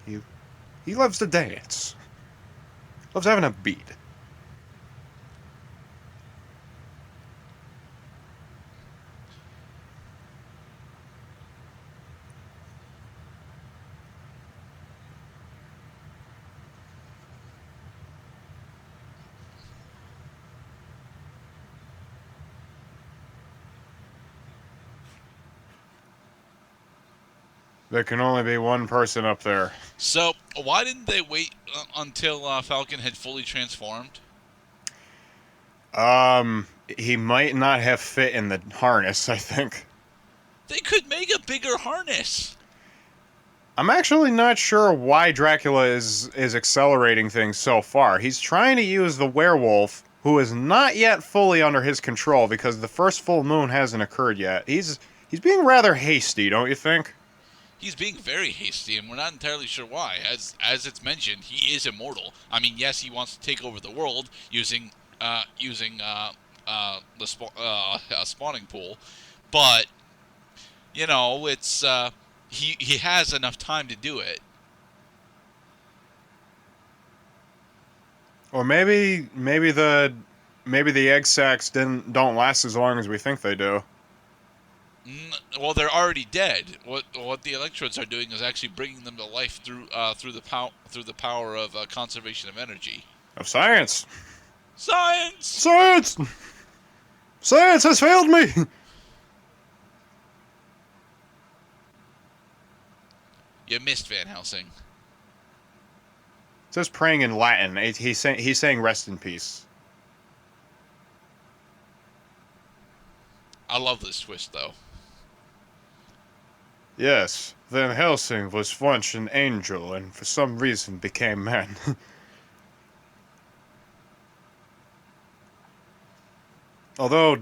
He he loves to dance. Loves having a beat. There can only be one person up there. So why didn't they wait until Falcon had fully transformed? He might not have fit in the harness, I think. They could make a bigger harness. I'm actually not sure why Dracula is accelerating things so far. He's trying to use the werewolf, who is not yet fully under his control because the first full moon hasn't occurred yet. He's being rather hasty, don't you think? He's being very hasty, and we're not entirely sure why. As it's mentioned, he is immortal. I mean, yes, he wants to take over the world using spawning pool, but it's he has enough time to do it. Or maybe the egg sacs don't last as long as we think they do. Well, they're already dead. What the electrodes are doing is actually bringing them to life through the power of conservation of energy. Of science. Science. Science. Science has failed me. You missed Van Helsing. It says praying in Latin. He's saying rest in peace. I love this twist, though. Yes, Van Helsing was once an angel and for some reason became man. although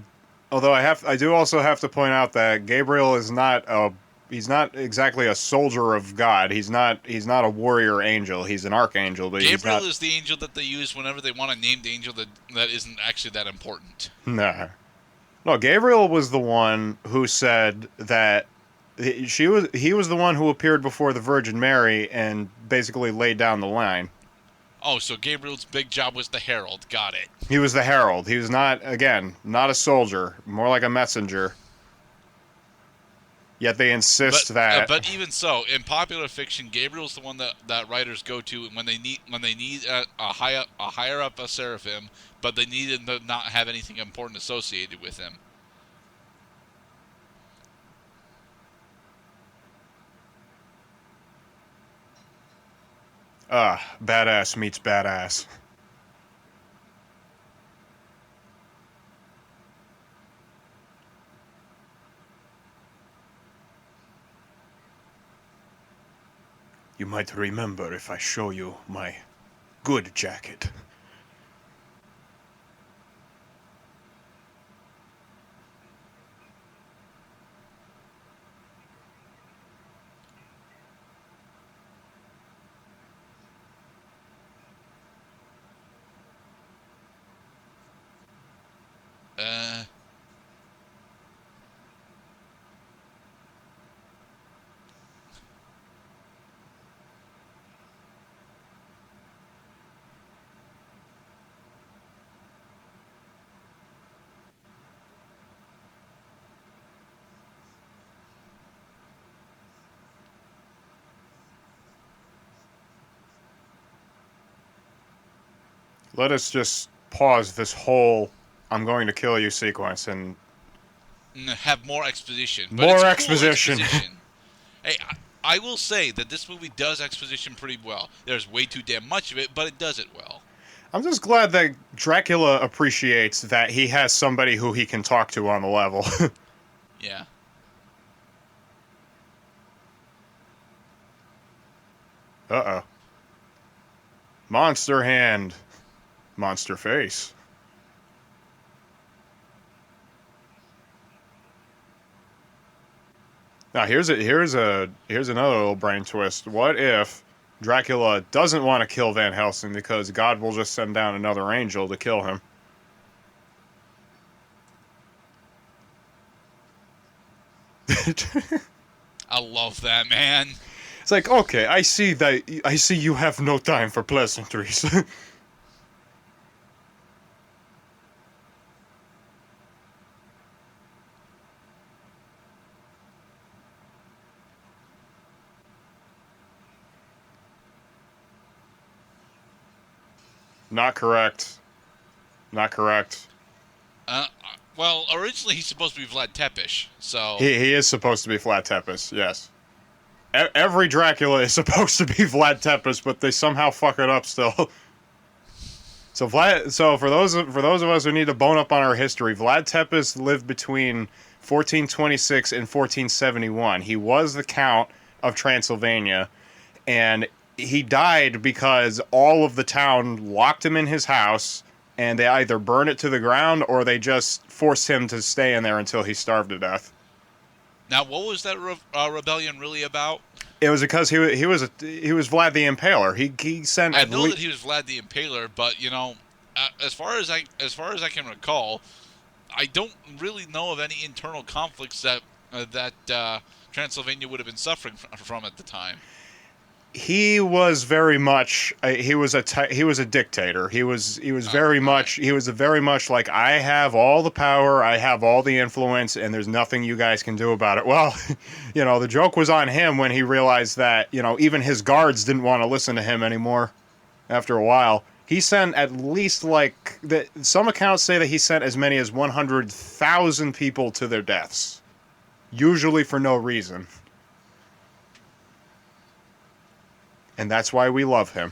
although I do also have to point out that Gabriel is not a he's not exactly a soldier of God. He's not a warrior angel. He's an archangel, but he's Gabriel not. is the angel that they use whenever they want to name the angel that isn't actually that important. Nah. No, Gabriel was the one who said that he was the one who appeared before the Virgin Mary and basically laid down the line. Oh, so Gabriel's big job was the herald. Got it. He was the herald. He was not a soldier, more like a messenger. Yet they insist that But even so, in popular fiction, Gabriel's the one that writers go to when they need a higher up a seraphim, but they need him to not have anything important associated with him. badass meets badass. You might remember if I show you my good jacket. Uh, Let us just pause this whole "I'm going to kill you" sequence and have more exposition, but it's more cool exposition. exposition. Hey, I will say that this movie does exposition pretty well. There's way too damn much of it, but it does it well. I'm just glad that Dracula appreciates that he has somebody who he can talk to on the level. Yeah. Uh-oh. Monster hand. Monster face. Now here's another little brain twist. What if Dracula doesn't want to kill Van Helsing because God will just send down another angel to kill him? I love that, man. It's like, okay, I see you have no time for pleasantries. Not correct. Not correct. Well, originally he's supposed to be Vlad Tepes, so... He is supposed to be Vlad Tepes, yes. Every Dracula is supposed to be Vlad Tepes, but they somehow fuck it up still. So for those of us who need to bone up on our history, Vlad Tepes lived between 1426 and 1471. He was the Count of Transylvania, and he died because all of the town locked him in his house, and they either burned it to the ground or they just forced him to stay in there until he starved to death. Now, what was that rebellion really about? It was because he was Vlad the Impaler. He sent. I know that he was Vlad the Impaler, but as far as I can recall, I don't really know of any internal conflicts that Transylvania would have been suffering from at the time. He was very much he was a dictator. He was very much like, I have all the power, I have all the influence, and there's nothing you guys can do about it. Well, the joke was on him when he realized that even his guards didn't want to listen to him anymore. After a while, he sent at least some accounts say that he sent as many as 100,000 people to their deaths, usually for no reason. And that's why we love him.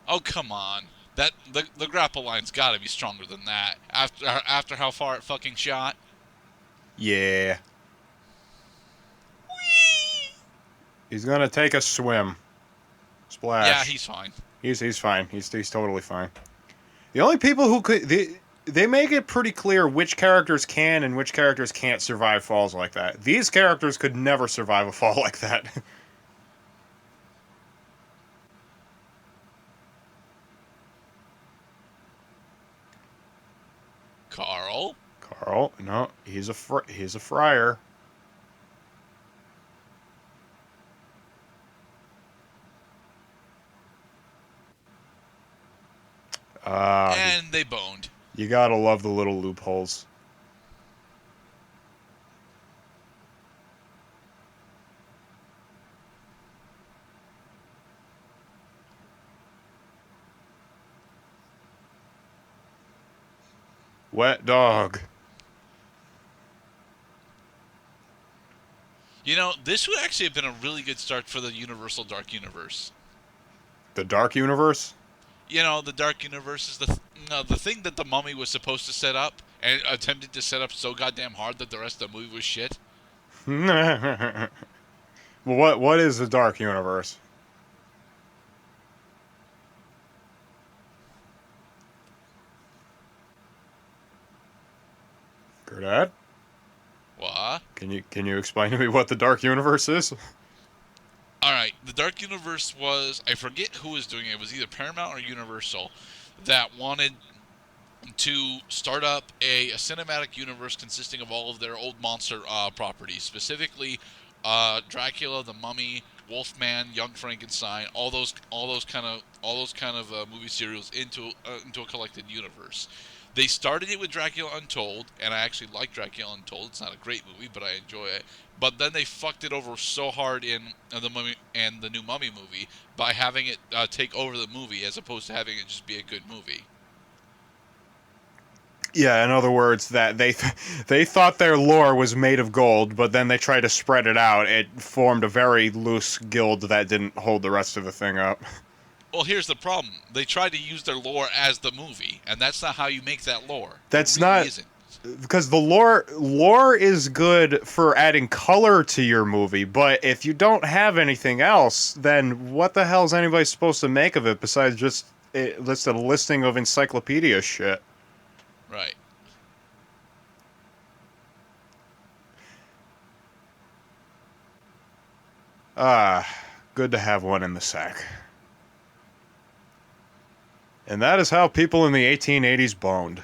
Oh, come on. The grapple line's got to be stronger than that. After how far it fucking shot. Yeah. Whee! He's gonna take a swim. Splash. Yeah, he's fine. He's fine. He's totally fine. The only people who could they make it pretty clear which characters can and which characters can't survive falls like that. These characters could never survive a fall like that. Carl, no, he's a friar. And they boned. You gotta love the little loopholes. Wet dog. This would actually have been a really good start for the Universal Dark Universe. The Dark Universe? The Dark Universe is the thing that the Mummy was supposed to set up and attempted to set up so goddamn hard that the rest of the movie was shit. Well, what is the Dark Universe? Gerdat? What? Can you explain to me what the Dark Universe is? Alright, the Dark Universe was, I forget who was doing it. It was either Paramount or Universal that wanted to start up a cinematic universe consisting of all of their old monster properties, specifically Dracula, the Mummy, Wolfman, Young Frankenstein, all those kind of movie serials into a collected universe. They started it with Dracula Untold, and I actually like Dracula Untold. It's not a great movie, but I enjoy it. But then they fucked it over so hard in the Mummy and the new Mummy movie by having it take over the movie as opposed to having it just be a good movie. Yeah, in other words, that they thought their lore was made of gold, but then they tried to spread it out. It formed a very loose guild that didn't hold the rest of the thing up. Well, here's the problem. They tried to use their lore as the movie, and that's not how you make that lore. That's it really not. Isn't. because the lore is good for adding color to your movie, but if you don't have anything else, then what the hell is anybody supposed to make of it besides just a listing of encyclopedia shit? Right. Ah, good to have one in the sack. And that is how people in the 1880s boned.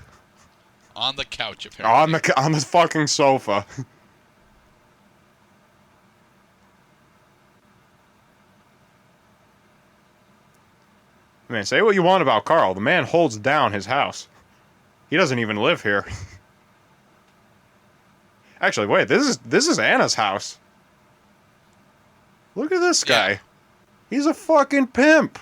On the couch, apparently. On the fucking sofa. Man, say what you want about Carl. The man holds down his house. He doesn't even live here. Actually, wait, this is Anna's house. Look at this guy. Yeah. He's a fucking pimp.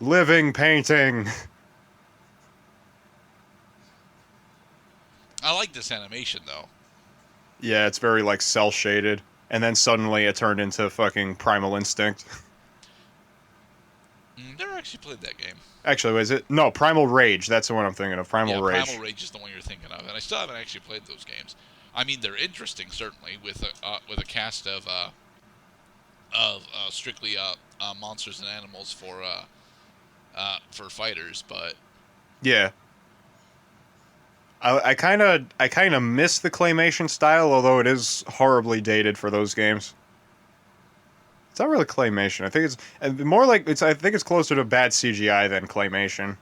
Living painting. I like this animation, though. Yeah, it's very like cell shaded. And then suddenly it turned into fucking Primal Instinct. Never actually played that game. Actually, was it? No, Primal Rage. That's the one I'm thinking of. Primal Rage. Primal Rage is the one you're thinking of, and I still haven't actually played those games. I mean, they're interesting, certainly, with a cast of strictly monsters and animals for fighters, but Yeah. I kind of miss the claymation style, although it is horribly dated for those games. It's not really claymation. I think it's more like it's. I think it's closer to bad CGI than claymation.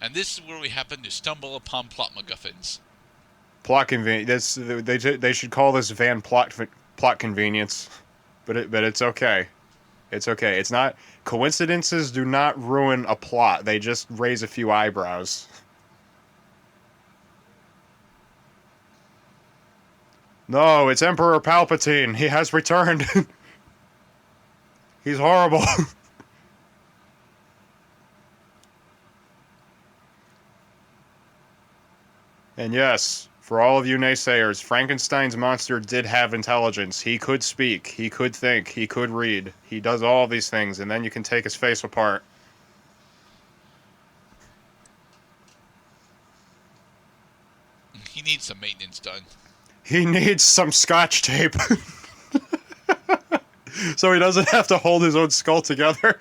and this is where we happen to stumble upon plot MacGuffins. Plot convenience. They should call this van plot convenience, but it's okay. It's okay. It's not coincidences. Do not ruin a plot. They just raise a few eyebrows. No, it's Emperor Palpatine. He has returned. He's horrible. And yes, for all of you naysayers, Frankenstein's monster did have intelligence. He could speak, he could think, he could read. He does all these things, and then you can take his face apart. He needs some maintenance done. He needs some scotch tape. So he doesn't have to hold his own skull together.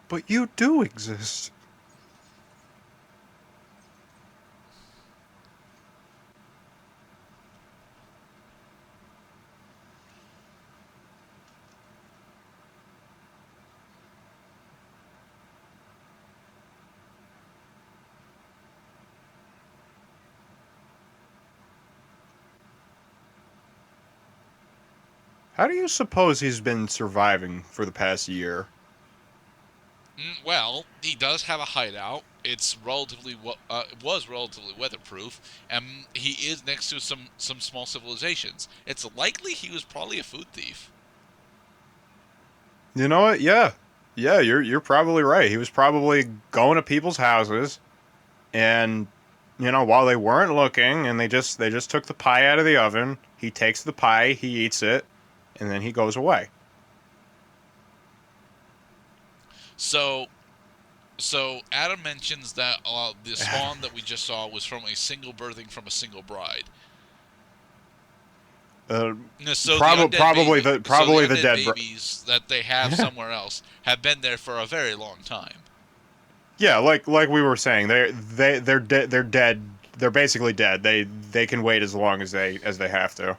But you do exist. How do you suppose he's been surviving for the past year? Well, he does have a hideout. It's was relatively weatherproof, and he is next to some small civilizations. It's likely he was probably a food thief. You know what? Yeah. Yeah, you're probably right. He was probably going to people's houses and while they weren't looking and they just took the pie out of the oven, he takes the pie, he eats it, and then he goes away. So Adam mentions that the spawn that we just saw was from a single birthing from a single bride. So probably the dead babies that they have somewhere else have been there for a very long time. Yeah, like we were saying, they're dead. They're dead. They're basically dead. They can wait as long as they have to.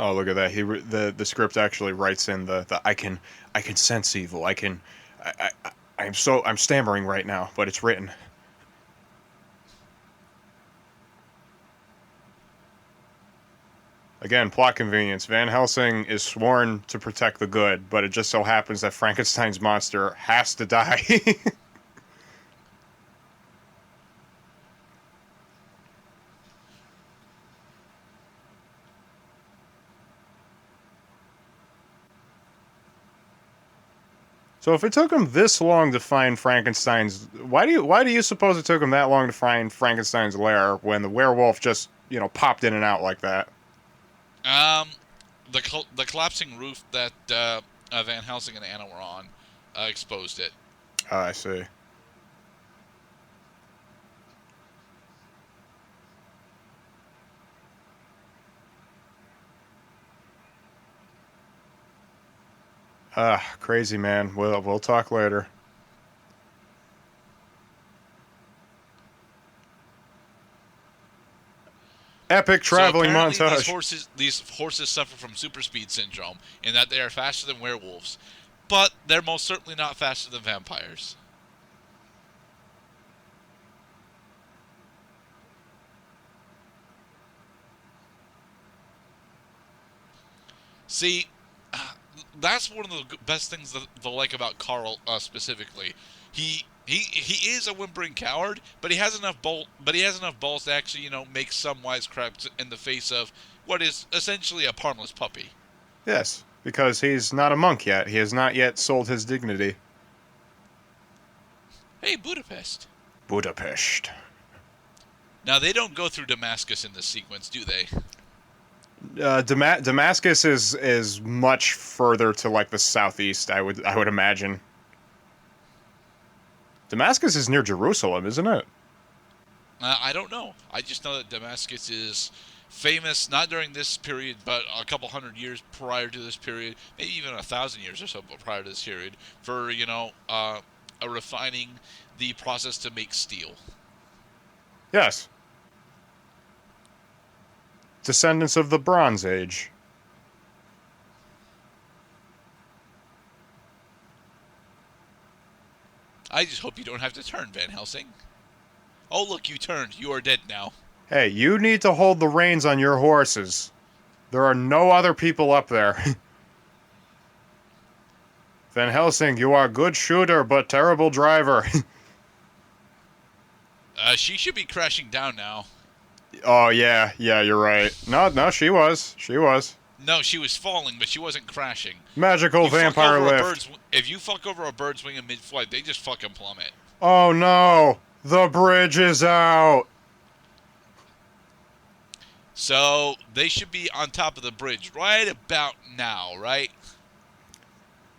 Oh, look at that! The script actually writes in the I can sense evil. I'm stammering right now, but it's written. Again, plot convenience. Van Helsing is sworn to protect the good, but it just so happens that Frankenstein's monster has to die. So if it took him this long to find Frankenstein's, why do you suppose it took him that long to find Frankenstein's lair when the werewolf just popped in and out like that? Um, the collapsing roof that Van Helsing and Anna were on exposed it. Oh, I see. Crazy man. We'll talk later. Epic So traveling apparently montage. these horses suffer from super speed syndrome in that they are faster than werewolves, but they're most certainly not faster than vampires. See, that's one of the best things that I like about Carl specifically. He is a whimpering coward, but he has enough balls to actually make some wisecracks in the face of what is essentially a harmless puppy. Yes, because he's not a monk yet. He has not yet sold his dignity. Hey, Budapest. Budapest. Now they don't go through Damascus in this sequence, do they? Damascus is much further to like the southeast. I would imagine. Damascus is near Jerusalem, isn't it? I don't know. I just know that Damascus is famous not during this period, but a couple hundred years prior to this period, maybe even 1,000 years or so prior to this period, for refining the process to make steel. Yes. Descendants of the Bronze Age. I just hope you don't have to turn, Van Helsing. Oh, look, you turned. You are dead now. Hey, you need to hold the reins on your horses. There are no other people up there. Van Helsing, you are a good shooter, but terrible driver. She should be crashing down now. Oh, yeah, you're right. No, she was. No, she was falling, but she wasn't crashing. Magical vampire lift. If you fuck over a bird's wing in mid-flight, they just fucking plummet. Oh, no. The bridge is out. So, they should be on top of the bridge right about now, right?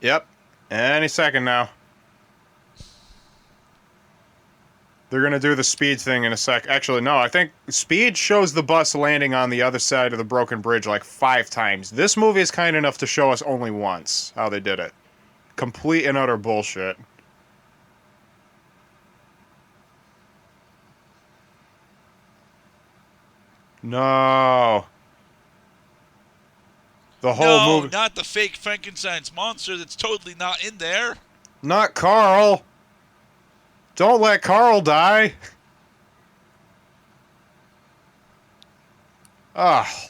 Yep. Any second now. They're going to do the speed thing in a sec. Actually, no, I think speed shows the bus landing on the other side of the broken bridge like 5 times. This movie is kind enough to show us only once how they did it. Complete and utter bullshit. No. The whole movie. No, not the fake Frankenstein's monster that's totally not in there. Not Carl. Don't let Carl die.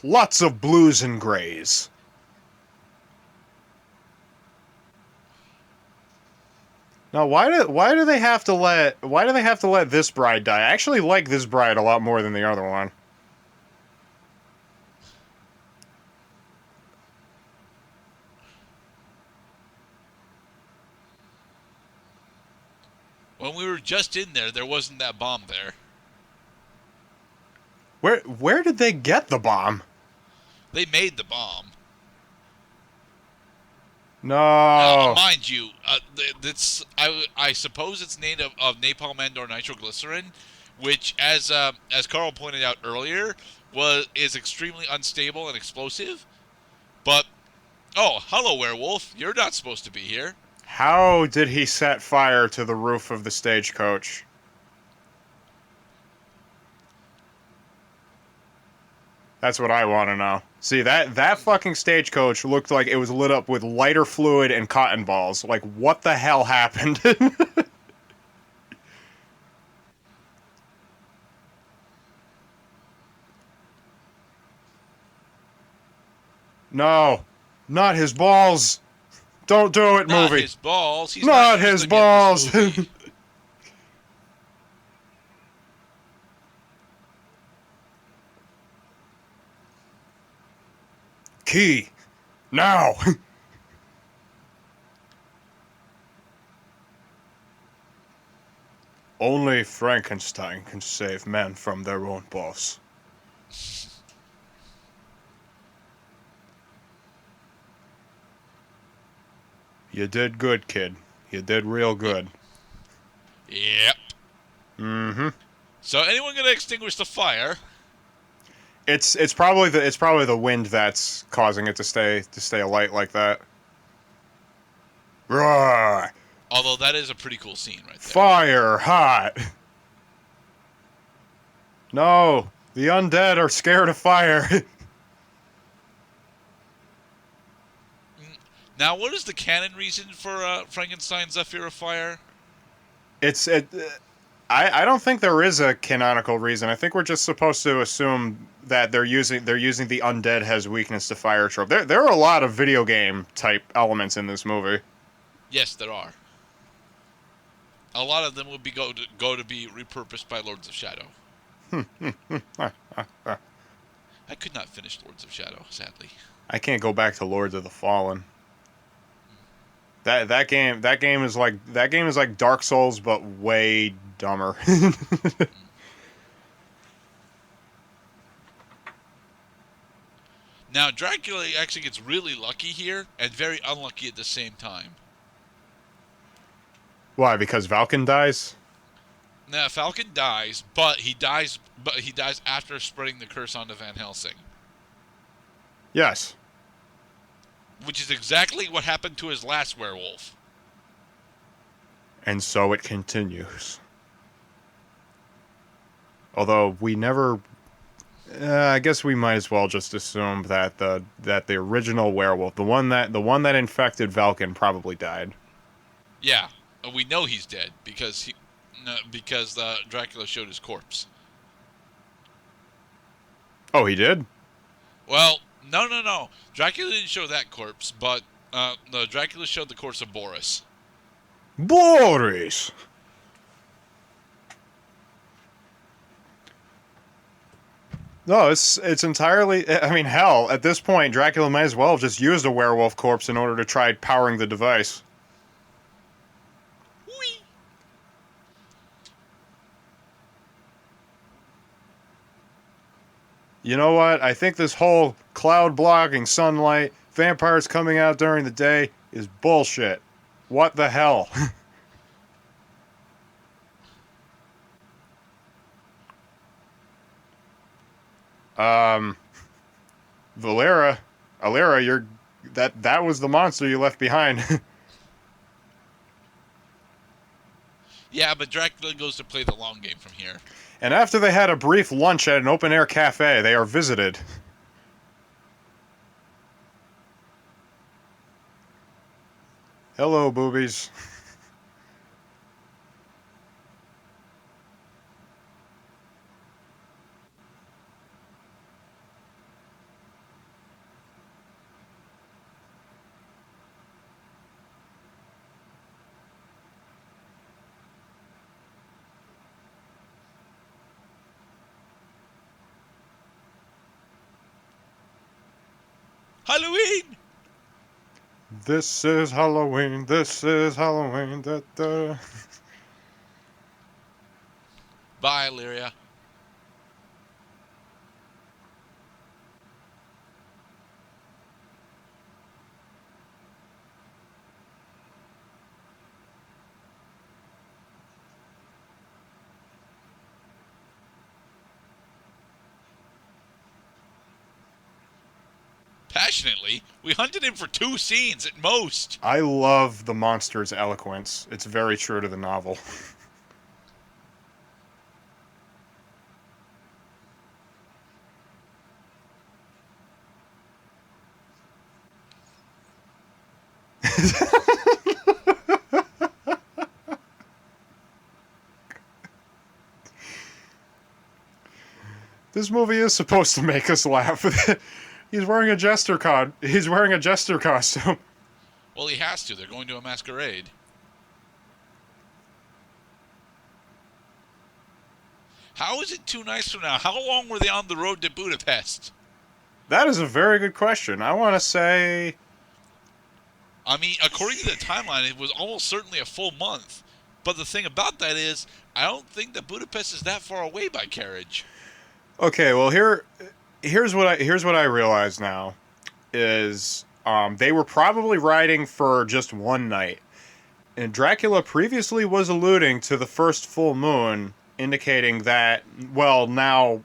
Lots of blues and grays. Now, why do they have to let this bride die? I actually like this bride a lot more than the other one. When we were just in there, there wasn't that bomb there. Where did they get the bomb? They made the bomb. No. Mind you, I suppose it's made of napalm and/or nitroglycerin, which, as Carl pointed out earlier, is extremely unstable and explosive. But hello, werewolf! You're not supposed to be here. How did he set fire to the roof of the stagecoach? That's what I want to know. See, that fucking stagecoach looked like it was lit up with lighter fluid and cotton balls. Like, what the hell happened? No. Not his balls. Don't do it, Not movie. his balls. He's not not his balls. Key. Now. Only Frankenstein can save men from their own boss. You did good, kid. You did real good. Yep. Mm-hmm. So anyone gonna extinguish the fire? It's probably the wind that's causing it to stay alight like that. Roar! Although that is a pretty cool scene right there. Fire hot. No, the undead are scared of fire. Now, what is the canon reason for Frankenstein's fear of fire? I don't think there is a canonical reason. I think we're just supposed to assume that they're using the undead has weakness to fire trope. There are a lot of video game type elements in this movie. Yes, there are. A lot of them would be go to be repurposed by Lords of Shadow. I could not finish Lords of Shadow, sadly. I can't go back to Lords of the Fallen. That game is like Dark Souls but way dumber. Now, Dracula actually gets really lucky here and very unlucky at the same time. Why? Because Valken dies? Now, Falcon dies, but he dies after spreading the curse onto Van Helsing. Yes. Which is exactly what happened to his last werewolf. And so it continues. Although we never... I guess we might as well just assume that the original werewolf, the one that infected Valken, probably died. Yeah, we know he's dead because Dracula showed his corpse. Oh, he did? Well, no. Dracula didn't show that corpse, but Dracula showed the corpse of Boris. Boris! No, it's entirely... I mean, hell, at this point, Dracula might as well have just used a werewolf corpse in order to try powering the device. Whee! You know what? I think this whole cloud blocking sunlight, vampires coming out during the day, is bullshit. What the hell? Alera, you're that was the monster you left behind. Yeah, but Dracula goes to play the long game from here. And after they had a brief lunch at an open-air cafe, they are visited. Hello, boobies. Halloween! This is Halloween, this is Halloween, da da. Bye, Lyria. Passionately, we hunted him for 2 scenes at most. I love the monster's eloquence. It's very true to the novel. This movie is supposed to make us laugh. He's wearing a jester costume. Well, he has to. They're going to a masquerade. How is it 2 nights from now? How long were they on the road to Budapest? That is a very good question. I want to say... I mean, according to the timeline, it was almost certainly a full month. But the thing about that is, I don't think that Budapest is that far away by carriage. Okay, well here's what I realize now is they were probably riding for just one night. And Dracula previously was alluding to the first full moon, indicating that, well, now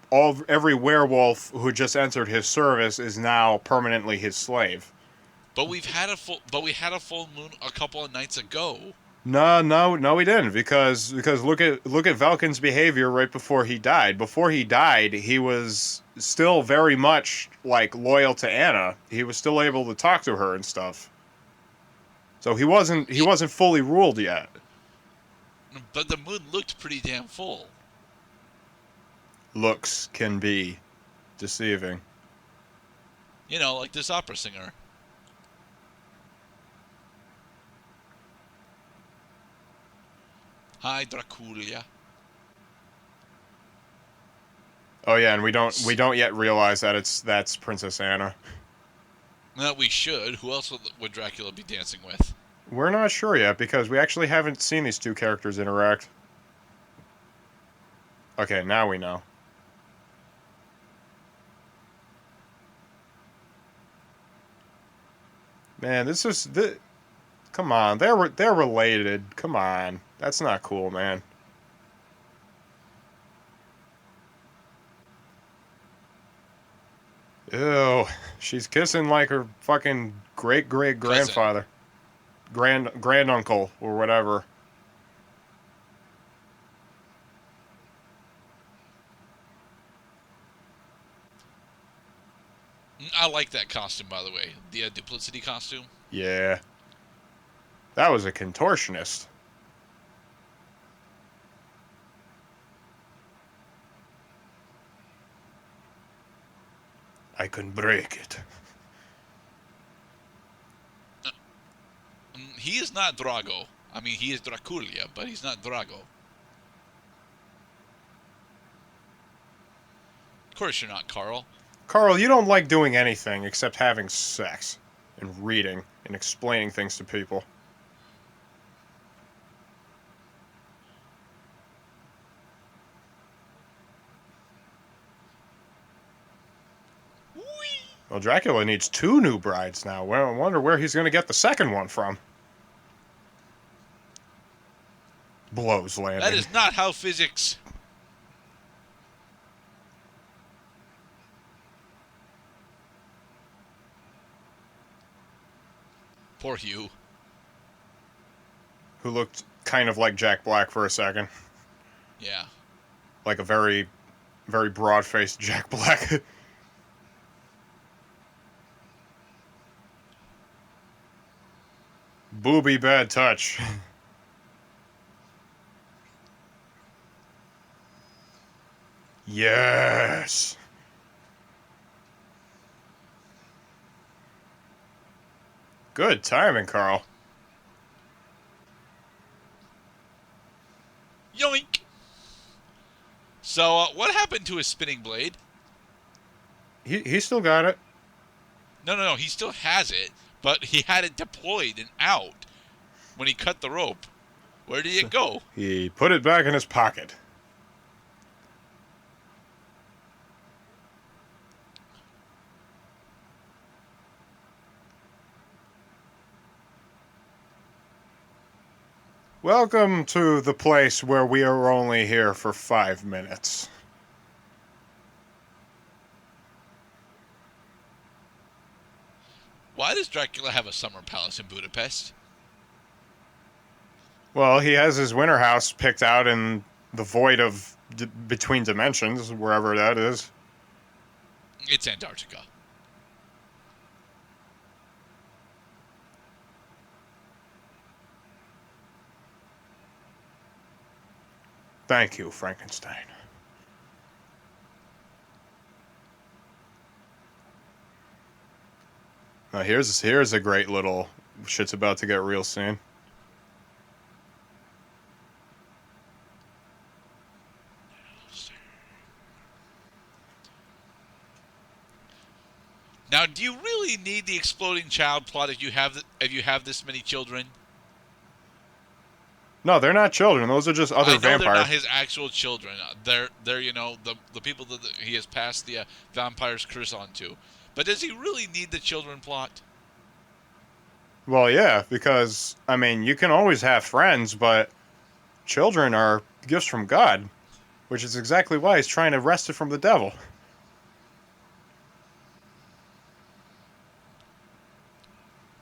every werewolf who just entered his service is now permanently his slave. But we had a full moon a couple of nights ago. No, he didn't because look at Valken's behavior right before he died. Before he died, he was still very much like loyal to Anna. He was still able to talk to her and stuff. So he wasn't fully ruled yet. But the moon looked pretty damn full. Looks can be deceiving. You know, like this opera singer. Hi, Dracula. Oh yeah, and we don't yet realize that that's Princess Anna. Well, we should. Who else would Dracula be dancing with? We're not sure yet because we actually haven't seen these two characters interact. Okay, now we know. Man, come on, they're related. Come on, that's not cool, man. Ew, she's kissing like her fucking great grandfather, granduncle or whatever. I like that costume, by the way. The duplicity costume. Yeah, that was a contortionist. I can break it. He is not Drago. I mean, he is Dracula, but he's not Drago. Of course you're not, Carl. Carl, you don't like doing anything except having sex and reading and explaining things to people. Whee! Well, Dracula needs 2 new brides now. Well, I wonder where he's going to get the second one from. Blows landing. That is not how physics. Poor Hugh. Who looked kind of like Jack Black for a second. Yeah. Like a very, very broad-faced Jack Black. Booby bad touch. Yes. Good timing, Carl. Yoink! So, what happened to his spinning blade? He still got it. No. He still has it, but he had it deployed and out when he cut the rope. Where did it go? He put it back in his pocket. Welcome to the place where we are only here for 5 minutes. Why does Dracula have a summer palace in Budapest? Well, he has his winter house picked out in the void of between dimensions, wherever that is. It's Antarctica. Thank you, Frankenstein. Now here's a great little shit's about to get real scene. Now, do you really need the exploding child plot if you have this many children? No, they're not children. Those are just other I know they're vampires. not his actual children. They're the people that he has passed the vampire's curse on to. But does he really need the children plot? Well, yeah, because, I mean, you can always have friends, but children are gifts from God, which is exactly why he's trying to wrest it from the devil.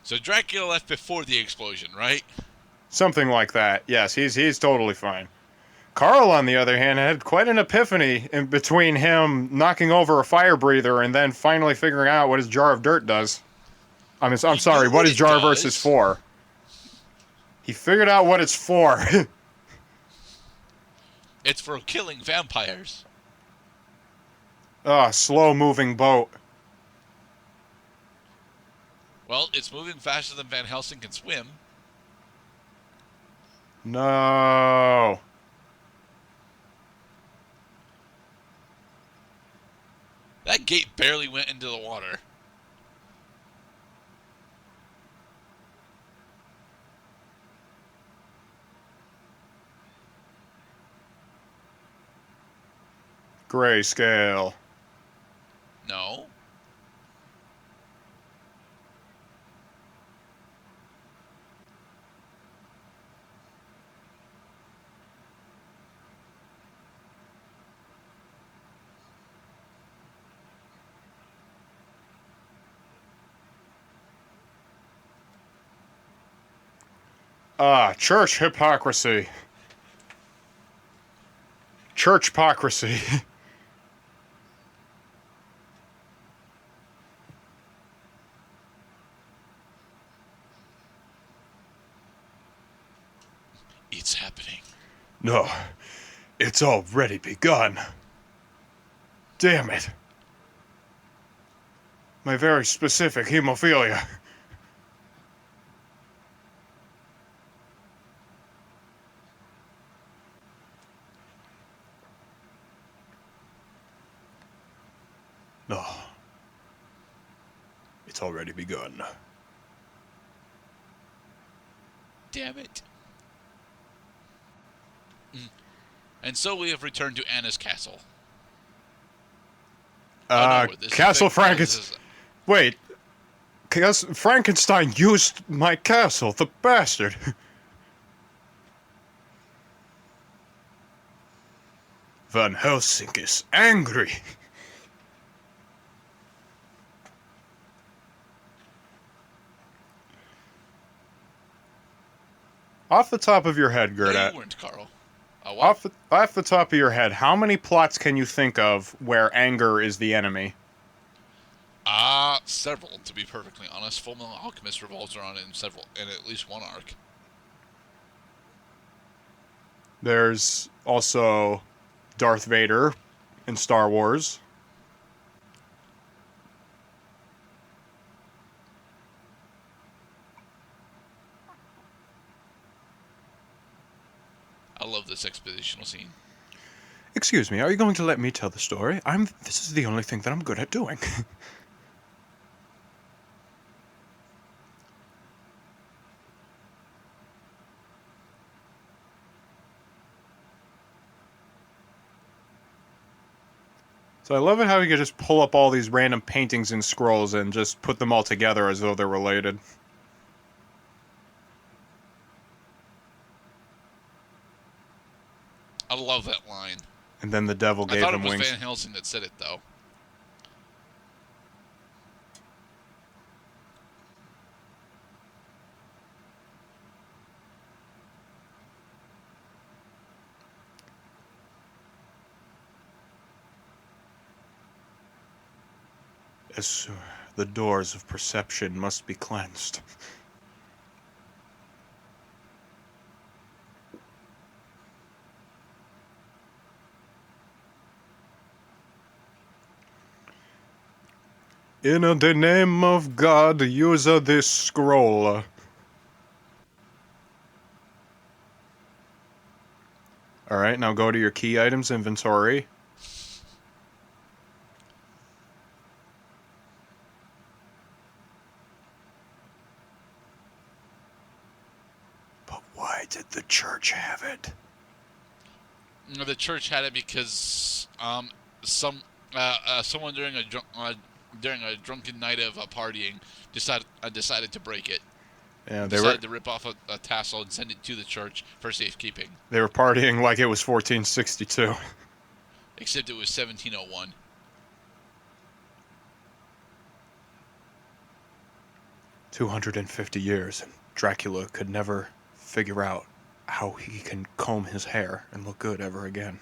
So Dracula left before the explosion, right? Something like that. Yes, he's totally fine. Carl, on the other hand, had quite an epiphany in between him knocking over a fire breather and then finally figuring out what his jar of dirt does. I'm He knew sorry, what what his it jar verse is does. for. He figured out what it's for. It's for killing vampires. Slow moving boat. Well, it's moving faster than Van Helsing can swim. No. That gate barely went into the water. Grayscale. No. Church hypocrisy. Church hypocrisy. It's happening. No, it's already begun. Damn it. My very specific hemophilia. No. It's already begun. Damn it. And so we have returned to Anna's castle. Castle Frankenstein. Wait. Frankenstein used my castle, the bastard. Van Helsing is angry. Off the top of your head, No, Gerdat. you weren't, Carl. What? Off the top of your head, how many plots can you think of where anger is the enemy? Several, to be perfectly honest. Fullmetal Alchemist revolves around in at least one arc. There's also Darth Vader in Star Wars. I love this expositional scene. Excuse me, are you going to let me tell the story? This is the only thing that I'm good at doing. So I love it how you can just pull up all these random paintings and scrolls and just put them all together as though they're related. I love that line. And then the devil I gave thought him it was wings. Van Helsing that said it, though. The doors of perception must be cleansed. In the name of God, use this scroll. Alright, now go to your key items inventory. But why Why did the church have it? The church had it because someone during a drunken night of partying decided to break it. Yeah, Decided to rip off a tassel and send it to the church for safekeeping. They were partying like it was 1462. Except it was 1701. 250 years, and Dracula could never figure out how he can comb his hair and look good ever again.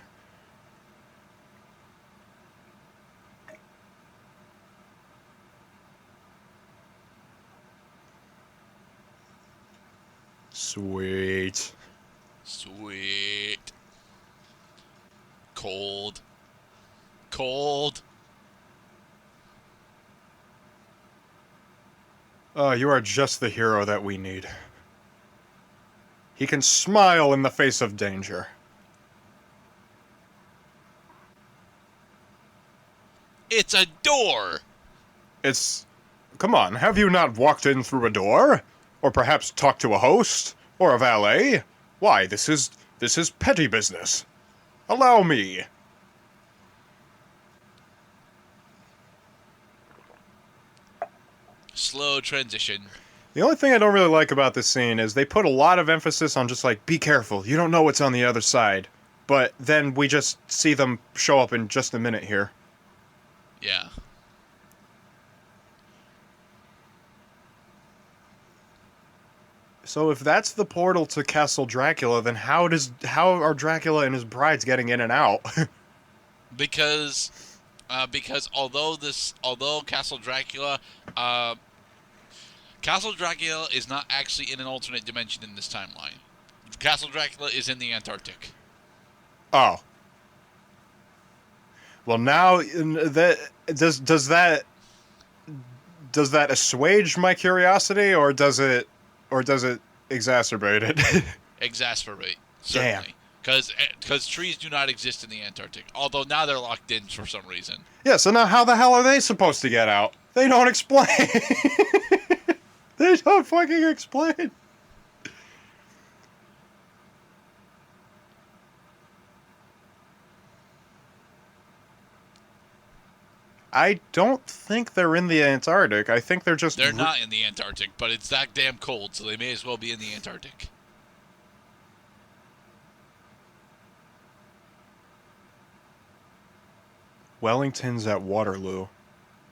Sweet. Sweet. Cold. Cold. Oh, you are just the hero that we need. He can smile in the face of danger. It's a door! It's... Come on, have you not walked in through a door? Or perhaps talked to a host? Or a valet? Why, this is petty business. Allow me. Slow transition. The only thing I don't really like about this scene is they put a lot of emphasis on just like, be careful, you don't know what's on the other side. But then we just see them show up in just a minute here. Yeah. So if that's the portal to Castle Dracula, then how are Dracula and his brides getting in and out? Because although Castle Dracula is not actually in an alternate dimension in this timeline. Castle Dracula is in the Antarctic. Oh. Well, now that does that assuage my curiosity, or does it exacerbate it? Exasperate, certainly. Because trees do not exist in the Antarctic. Although now they're locked in for some reason. Yeah, so now how the hell are they supposed to get out? They don't explain. They don't fucking explain. I don't think they're in the Antarctic. I think they're just... They're not in the Antarctic, but it's that damn cold, so they may as well be in the Antarctic. Wellington's at Waterloo.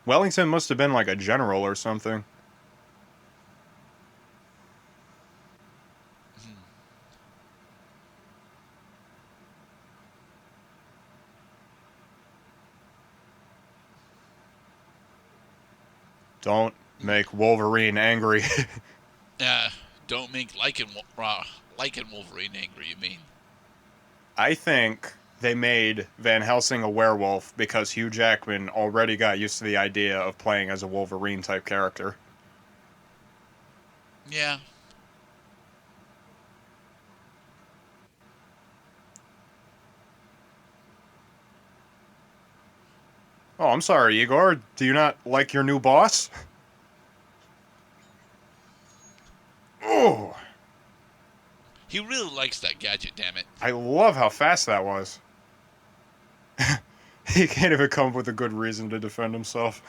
Wellington must have been like a general or something. Don't make Wolverine angry. Don't make Lycan Wolverine angry, you mean? I think they made Van Helsing a werewolf because Hugh Jackman already got used to the idea of playing as a Wolverine-type character. Yeah. Oh, I'm sorry, Igor. Do you not like your new boss? Oh! He really likes that gadget, damn it. I love how fast that was. He can't even come up with a good reason to defend himself.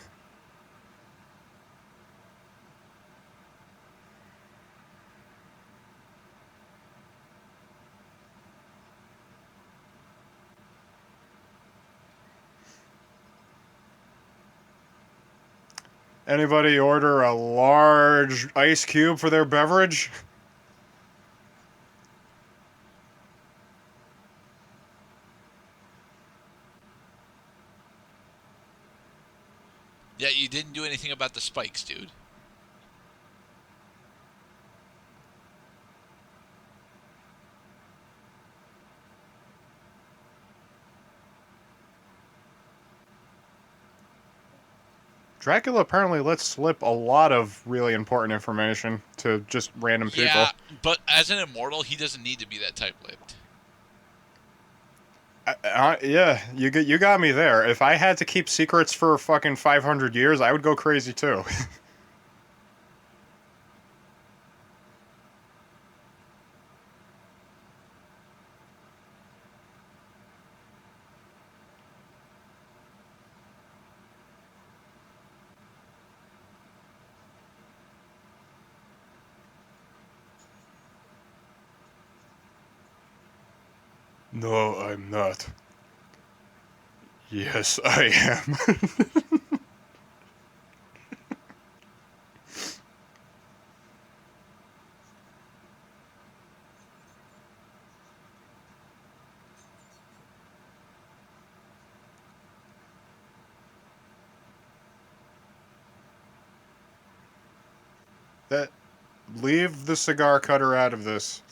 Anybody order a large ice cube for their beverage? Yeah, you didn't do anything about the spikes, dude. Dracula apparently lets slip a lot of really important information to just random people. Yeah, but as an immortal, he doesn't need to be that tight-lipped. Yeah, you got me there. If I had to keep secrets for fucking 500 years, I would go crazy too. No, I'm not. Yes, I am. That leave the cigar cutter out of this.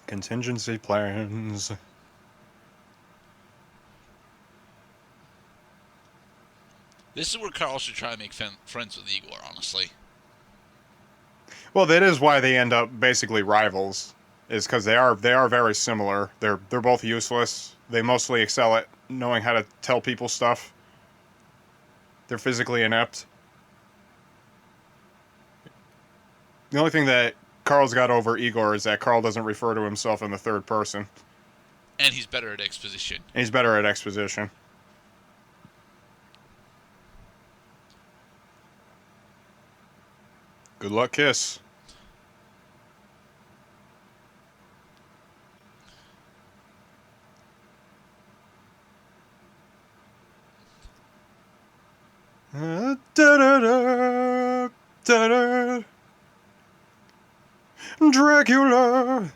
Contingency plans. This is where Carl should try to make friends with Igor, honestly. Well, that is why they end up basically rivals, is because they are very similar. They're both useless. They mostly excel at knowing how to tell people stuff. They're physically inept. The only thing that Carl's got over Igor is that Carl doesn't refer to himself in the third person. And he's better at exposition. And he's better at exposition. Good luck, kiss. Dracula.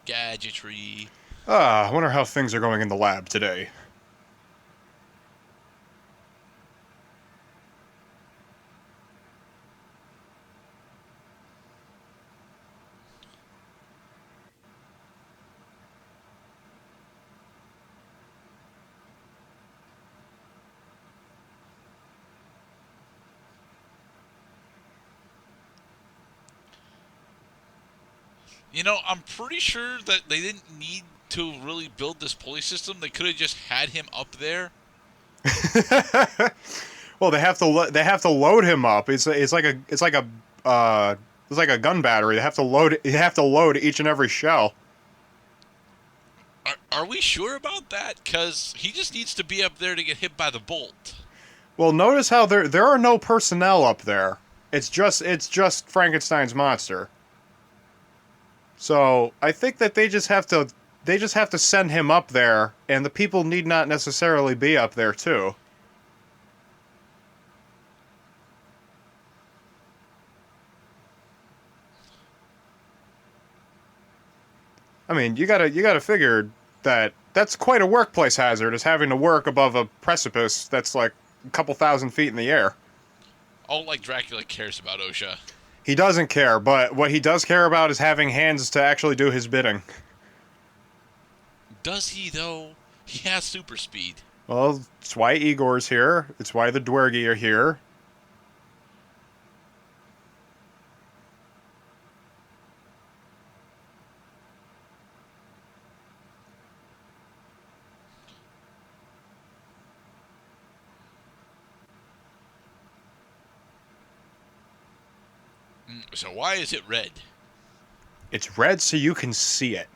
Gadgetry. I wonder how things are going in the lab today. You know, I'm pretty sure that they didn't need to really build this pulley system. They could have just had him up there. Well, they have to load him up. It's like a gun battery. They have to load each and every shell. Are we sure about that? Because he just needs to be up there to get hit by the bolt. Well, notice how there are no personnel up there. It's just Frankenstein's monster. So I think that they just have to send him up there, and the people need not necessarily be up there too. I mean, you gotta figure that that's quite a workplace hazard, is having to work above a precipice that's like a couple thousand feet in the air. All like Dracula cares about OSHA. He doesn't care, but what he does care about is having hands to actually do his bidding. Does he, though? He has super speed. Well, it's why Igor's here. It's why the Dwergi are here. So why is it red? It's red so you can see it.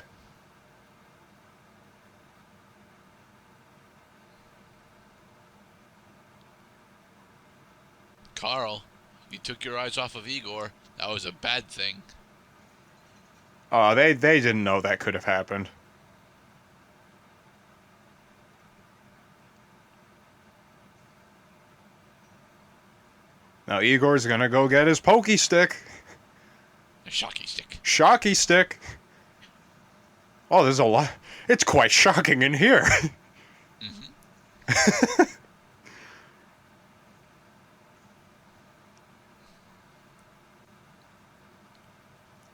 Carl, you took your eyes off of Igor. That was a bad thing. They didn't know that could have happened. Now Igor's gonna go get his pokey stick. A shocky stick. Shocky stick. Oh, there's a lot. It's quite shocking in here. Mm-hmm.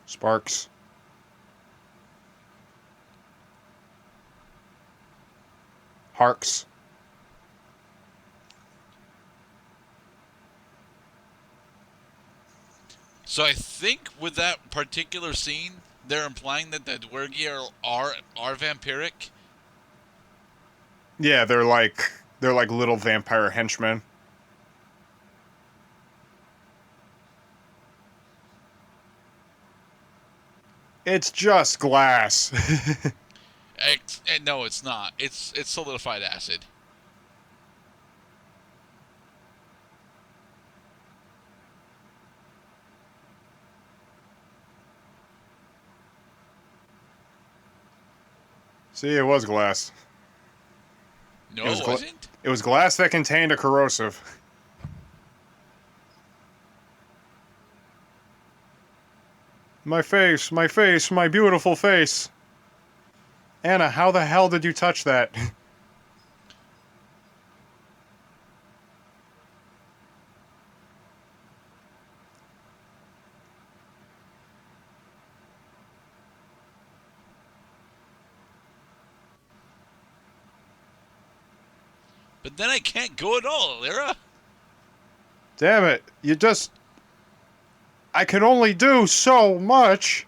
Sparks. Harks. So I think with that particular scene, they're implying that the Dwergi are vampiric. Yeah, they're like little vampire henchmen. It's just glass. No, it's not. It's solidified acid. See, it was glass. No, it wasn't. It was glass that contained a corrosive. My face, my beautiful face. Anna, how the hell did you touch that? But then I can't go at all, Lyra. Damn it, I can only do so much.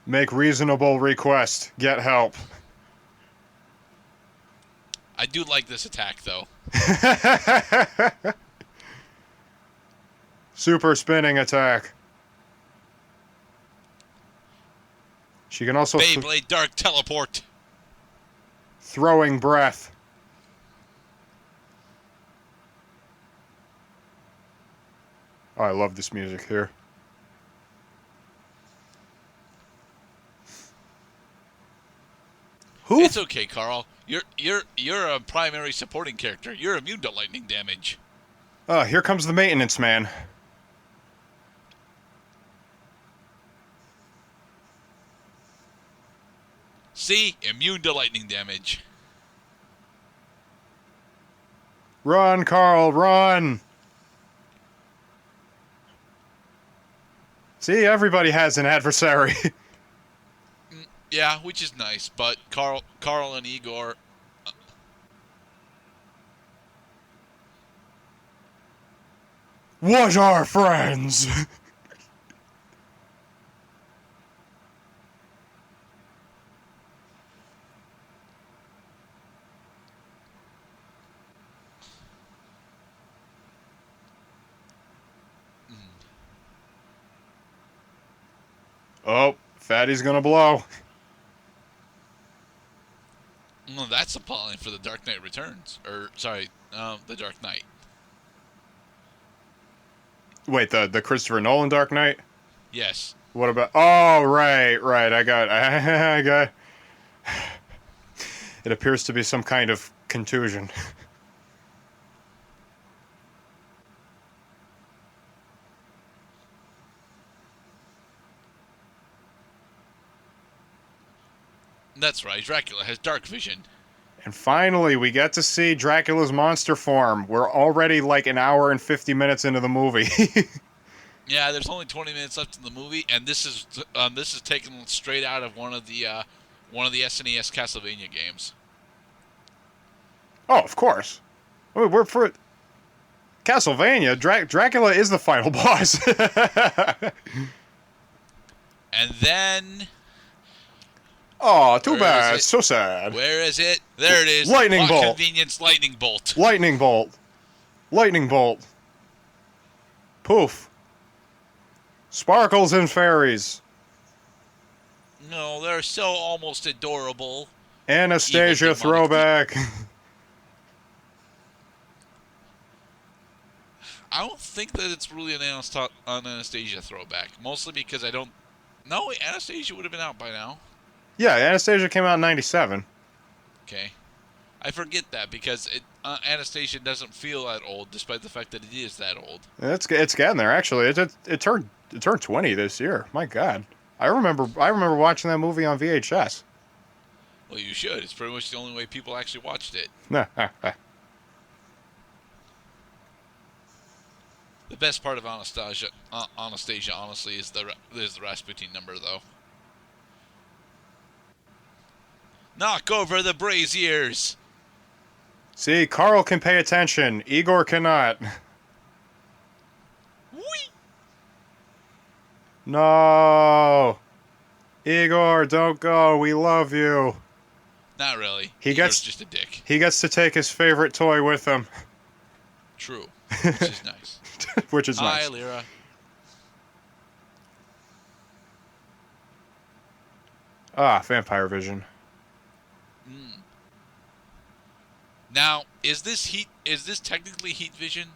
Make reasonable request. Get help. I do like this attack, though. Super spinning attack. She can also Beyblade Dark Teleport. Throwing breath. Oh, I love this music here. Who? It's okay, Carl. You're a primary supporting character. You're immune to lightning damage. Here comes the maintenance man. See? Immune to lightning damage. Run, Carl, run! See, everybody has an adversary. Yeah, which is nice, but Carl and Igor... What are friends? Oh, Fatty's gonna blow. Well, that's appalling for the Dark Knight Returns. The Dark Knight. Wait, the Christopher Nolan Dark Knight? Yes. What about... Oh, right. I got... It appears to be some kind of contusion. That's right, Dracula has dark vision. And finally, we get to see Dracula's monster form. We're already like an hour and 50 minutes into the movie. Yeah, there's only 20 minutes left in the movie, and this is taken straight out of one of the SNES Castlevania games. Oh, of course. I mean, we're for Castlevania. Dracula is the final boss. And then... Oh, too bad. So sad. Where is it? There it is. Lightning bolt. Convenience lightning bolt. Lightning bolt. Lightning bolt. Poof. Sparkles and fairies. No, they're so almost adorable. Anastasia throwback. I don't think that it's really an Anastasia throwback. Mostly because I don't... No, Anastasia would have been out by now. Yeah, Anastasia came out in 97. Okay. I forget that because Anastasia doesn't feel that old, despite the fact that it is that old. It's getting there, actually. It turned 20 this year. My God. I remember watching that movie on VHS. Well, you should. It's pretty much the only way people actually watched it. The best part of Anastasia, honestly, is the Rasputin number, though. Knock over the braziers! See, Carl can pay attention. Igor cannot. Whee! No! Igor, don't go. We love you. Not really. Igor's just a dick. He gets to take his favorite toy with him. True. which is nice. Which is Hi, nice. Lyra. Ah, vampire vision. Mm. Now, is this heat? Is this technically heat vision?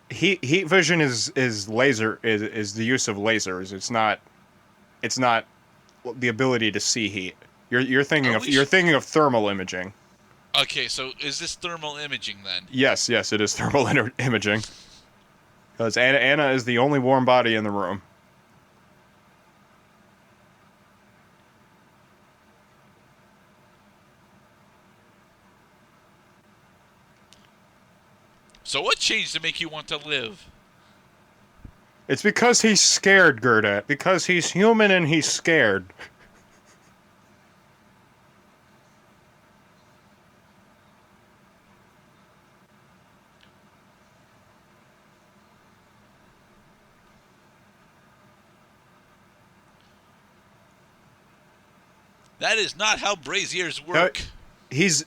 Heat vision is laser is the use of lasers. It's not the ability to see heat. You're thinking Are of we? thermal imaging. Okay, so is this thermal imaging then? Yes, it is thermal imaging. Because Anna is the only warm body in the room. So what changed to make you want to live? It's because he's scared, Gerdat. Because he's human and he's scared. That is not how braziers work. He's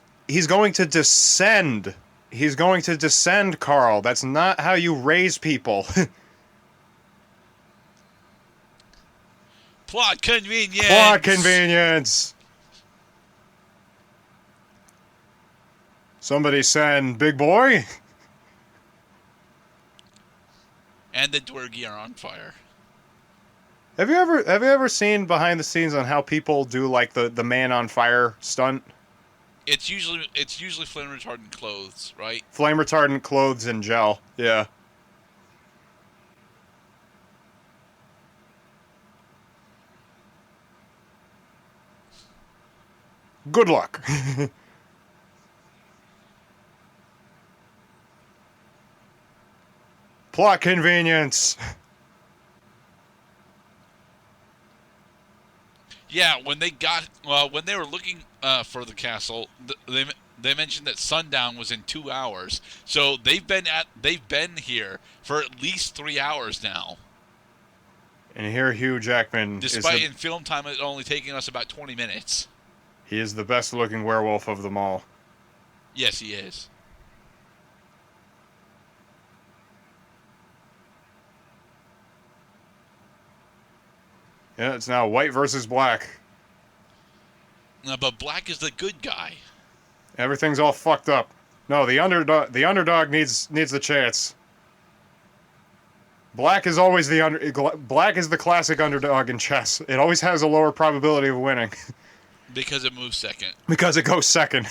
going to descend. He's going to descend, Carl. That's not how you raise people. Plot convenience. Plot convenience. Somebody send Big Boy. And the Dwergi are on fire. Have you ever seen behind the scenes on how people do like the man on fire stunt? It's usually flame retardant clothes, right? Flame retardant clothes and gel. Yeah. Good luck. Plot convenience. Yeah, when they were looking for the castle, they mentioned that sundown was in 2 hours. So they've been here for at least 3 hours now. And here Hugh Jackman Despite in film time it only taking us about 20 minutes. He is the best looking werewolf of them all. Yes, he is. Yeah, it's now white versus black. But Black is the good guy. Everything's all fucked up. No, the underdog needs the chance. Black is always Black is the classic underdog in chess. It always has a lower probability of winning. Because it moves second. Because it goes second.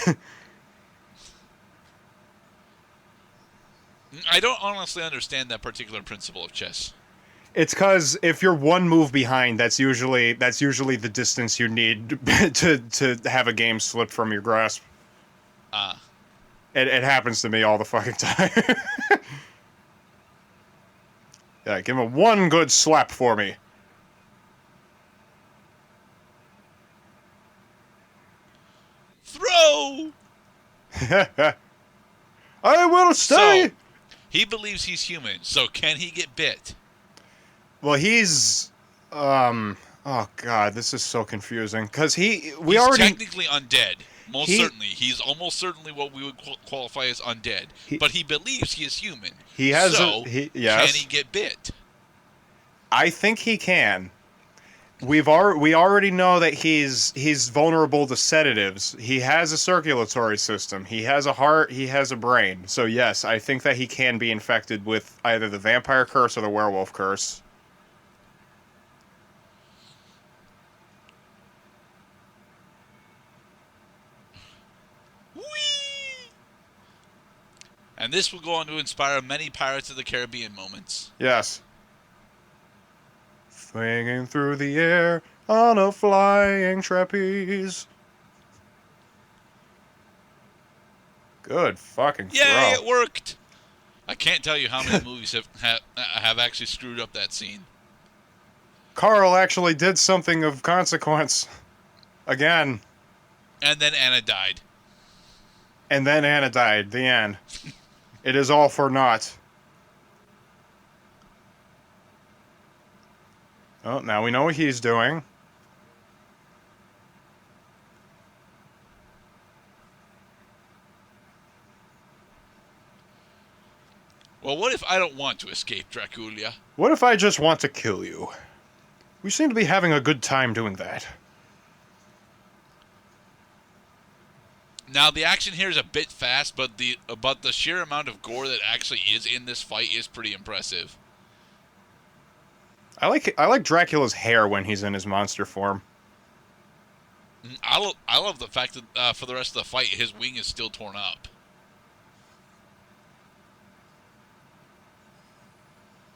I don't honestly understand that particular principle of chess. It's because if you're one move behind, that's usually the distance you need to have a game slip from your grasp. It happens to me all the fucking time. Yeah, give him one good slap for me. Throw! I will stay! So, he believes he's human, so can he get bit? Well, he's... Oh, God, this is so confusing. Because he's technically undead. Certainly. He's almost certainly what we would qualify as undead. But he believes he is human. Yes. Can he get bit? I think he can. We already know that he's vulnerable to sedatives. He has a circulatory system. He has a heart. He has a brain. So yes, I think that he can be infected with either the vampire curse or the werewolf curse. Whee! And this will go on to inspire many Pirates of the Caribbean moments. Yes. Swinging through the air on a flying trapeze. Good fucking throw. Yay, it worked! I can't tell you how many movies have actually screwed up that scene. Carl actually did something of consequence. Again. And then Anna died. The end. It is all for naught. Oh, now we know what he's doing. Well, what if I don't want to escape, Dracula? What if I just want to kill you? We seem to be having a good time doing that. Now, the action here is a bit fast, but the sheer amount of gore that actually is in this fight is pretty impressive. I like Dracula's hair when he's in his monster form. I love the fact that for the rest of the fight, his wing is still torn up.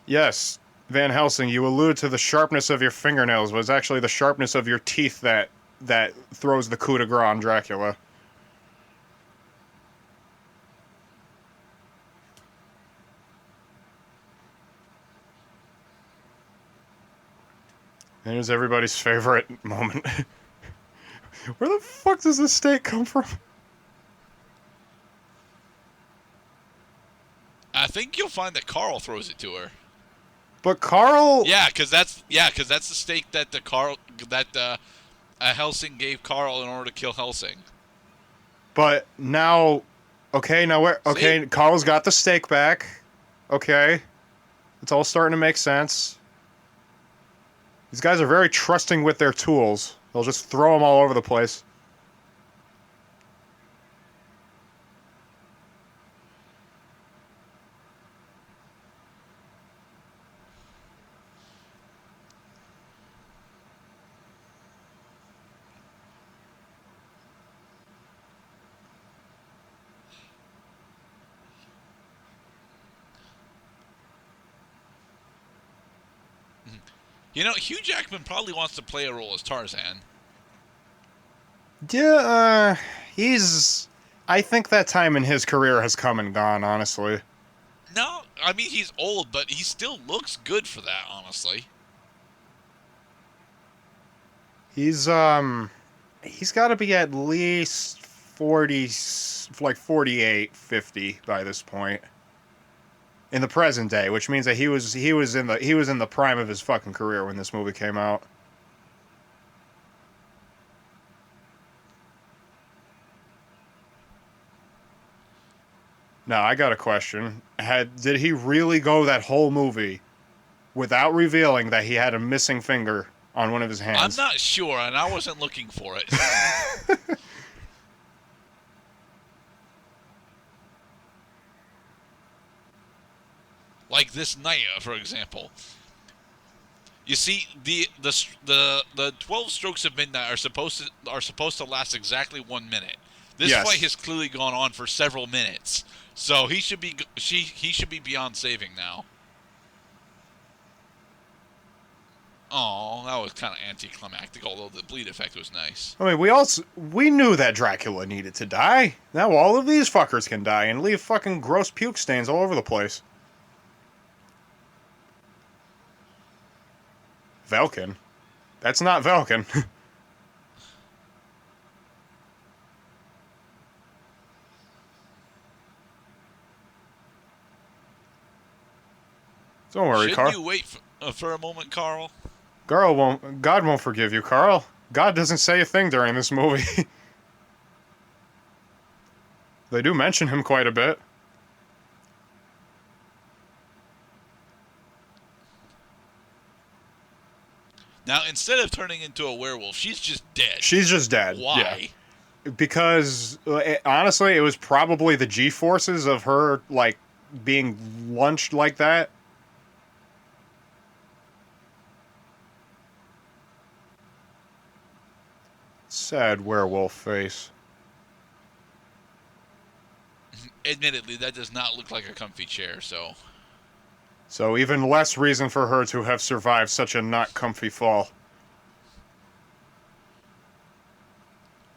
Yes, Van Helsing, you allude to the sharpness of your fingernails, but it's actually the sharpness of your teeth that throws the coup de grace on Dracula. And here's everybody's favorite moment. Where the fuck does this steak come from? I think you'll find that Carl throws it to her. But Carl... Yeah, because that's the steak that Helsing gave Carl in order to kill Helsing. But now... Okay, now where... Okay, See? Carl's got the steak back. Okay. It's all starting to make sense. These guys are very trusting with their tools. They'll just throw them all over the place. You know, Hugh Jackman probably wants to play a role as Tarzan. Yeah, he's... I think that time in his career has come and gone, honestly. No, I mean, he's old, but he still looks good for that, honestly. He's got to be at least 40, like 48, 50 by this point. In the present day, which means that he was in the prime of his fucking career when this movie came out. Now, I got a question. Did he really go that whole movie without revealing that he had a missing finger on one of his hands? I'm not sure, and I wasn't looking for it. Like this night, for example. You see, the 12 strokes of midnight are supposed to last exactly 1 minute. This Yes. fight has clearly gone on for several minutes, so he should be beyond saving now. Oh, that was kind of anticlimactic, although the bleed effect was nice. I mean, we knew that Dracula needed to die. Now all of these fuckers can die and leave fucking gross puke stains all over the place. Velkin? That's not Velkin. Don't worry, Carl. Shouldn't you wait for a moment, Carl? God won't forgive you, Carl. God doesn't say a thing during this movie. They do mention him quite a bit. Now, instead of turning into a werewolf, she's just dead. She's just dead. Why? Yeah. Because, honestly, it was probably the G-forces of her, like, being lunched like that. Sad werewolf face. Admittedly, that does not look like a comfy chair, so... So even less reason for her to have survived such a not comfy fall.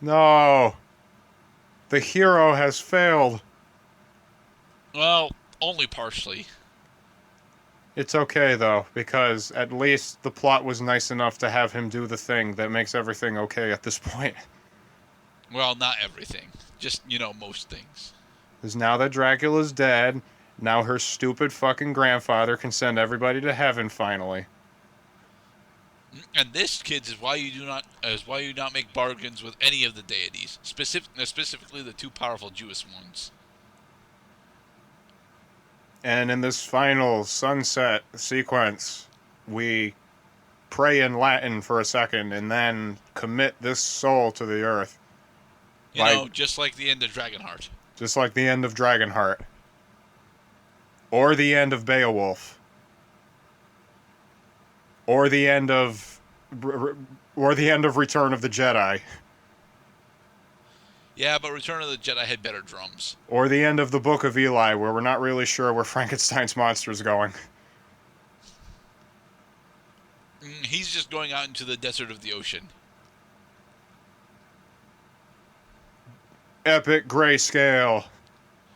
No. The hero has failed. Well, only partially. It's okay, though, because at least the plot was nice enough to have him do the thing that makes everything okay at this point. Well, not everything. Just, most things. Because now that Dracula's dead, now her stupid fucking grandfather can send everybody to heaven finally. And this, kids, is why you do not make bargains with any of the deities, specifically the two powerful Jewish ones. And in this final sunset sequence, we pray in Latin for a second and then commit this soul to the earth. You know, just like the end of Dragonheart. Just like the end of Dragonheart. Or the end of Beowulf. Or the end of Return of the Jedi. Yeah, but Return of the Jedi had better drums. Or the end of the Book of Eli, where we're not really sure where Frankenstein's monster is going. He's just going out into the desert of the ocean. Epic grayscale.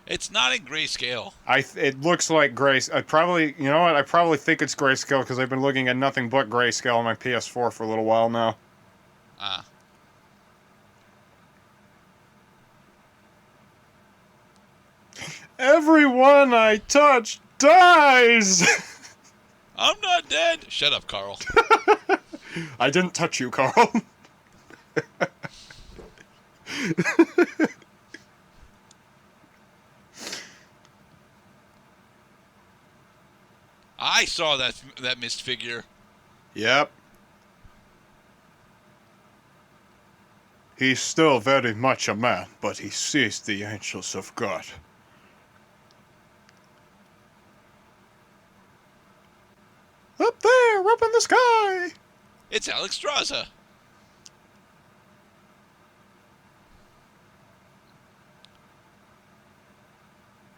It's not in grayscale. It looks like grayscale. I probably think it's grayscale because I've been looking at nothing but grayscale on my PS4 for a little while now. Ah. Everyone I touch dies! I'm not dead! Shut up, Carl. I didn't touch you, Carl. I saw that mist figure. Yep. He's still very much a man, but he sees the angels of God. Up there, up in the sky! It's Alex Straza.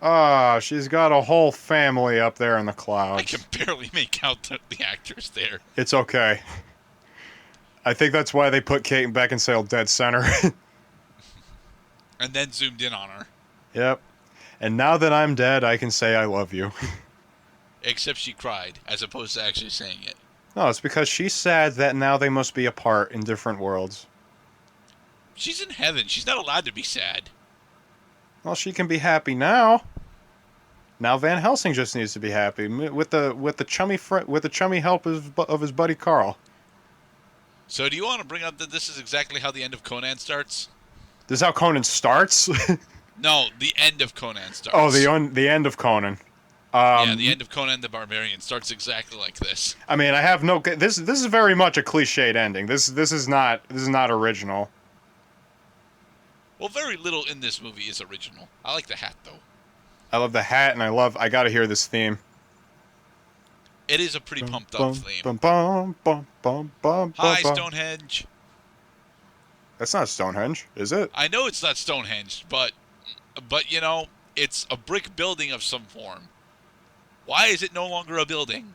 Ah, she's got a whole family up there in the clouds. I can barely make out the actors there. It's okay. I think that's why they put Kate Beckinsale dead center. And then zoomed in on her. Yep. And now that I'm dead, I can say I love you. Except she cried, as opposed to actually saying it. No, it's because she's sad that now they must be apart in different worlds. She's in heaven. She's not allowed to be sad. Well, she can be happy now. Now Van Helsing just needs to be happy with the chummy help of his buddy Carl. So, do you want to bring up that this is exactly how the end of Conan starts? This is how Conan starts? No, the end of Conan starts. Oh, the end of Conan. Yeah, the end of Conan the Barbarian starts exactly like this. I mean, I have no. This is very much a cliched ending. This is not original. Well, very little in this movie is original. I like the hat, though. I love the hat, and I gotta hear this theme. It is a pretty pumped up theme. Hi, Stonehenge. That's not Stonehenge, is it? I know it's not Stonehenge, but you know, it's a brick building of some form. Why is it no longer a building?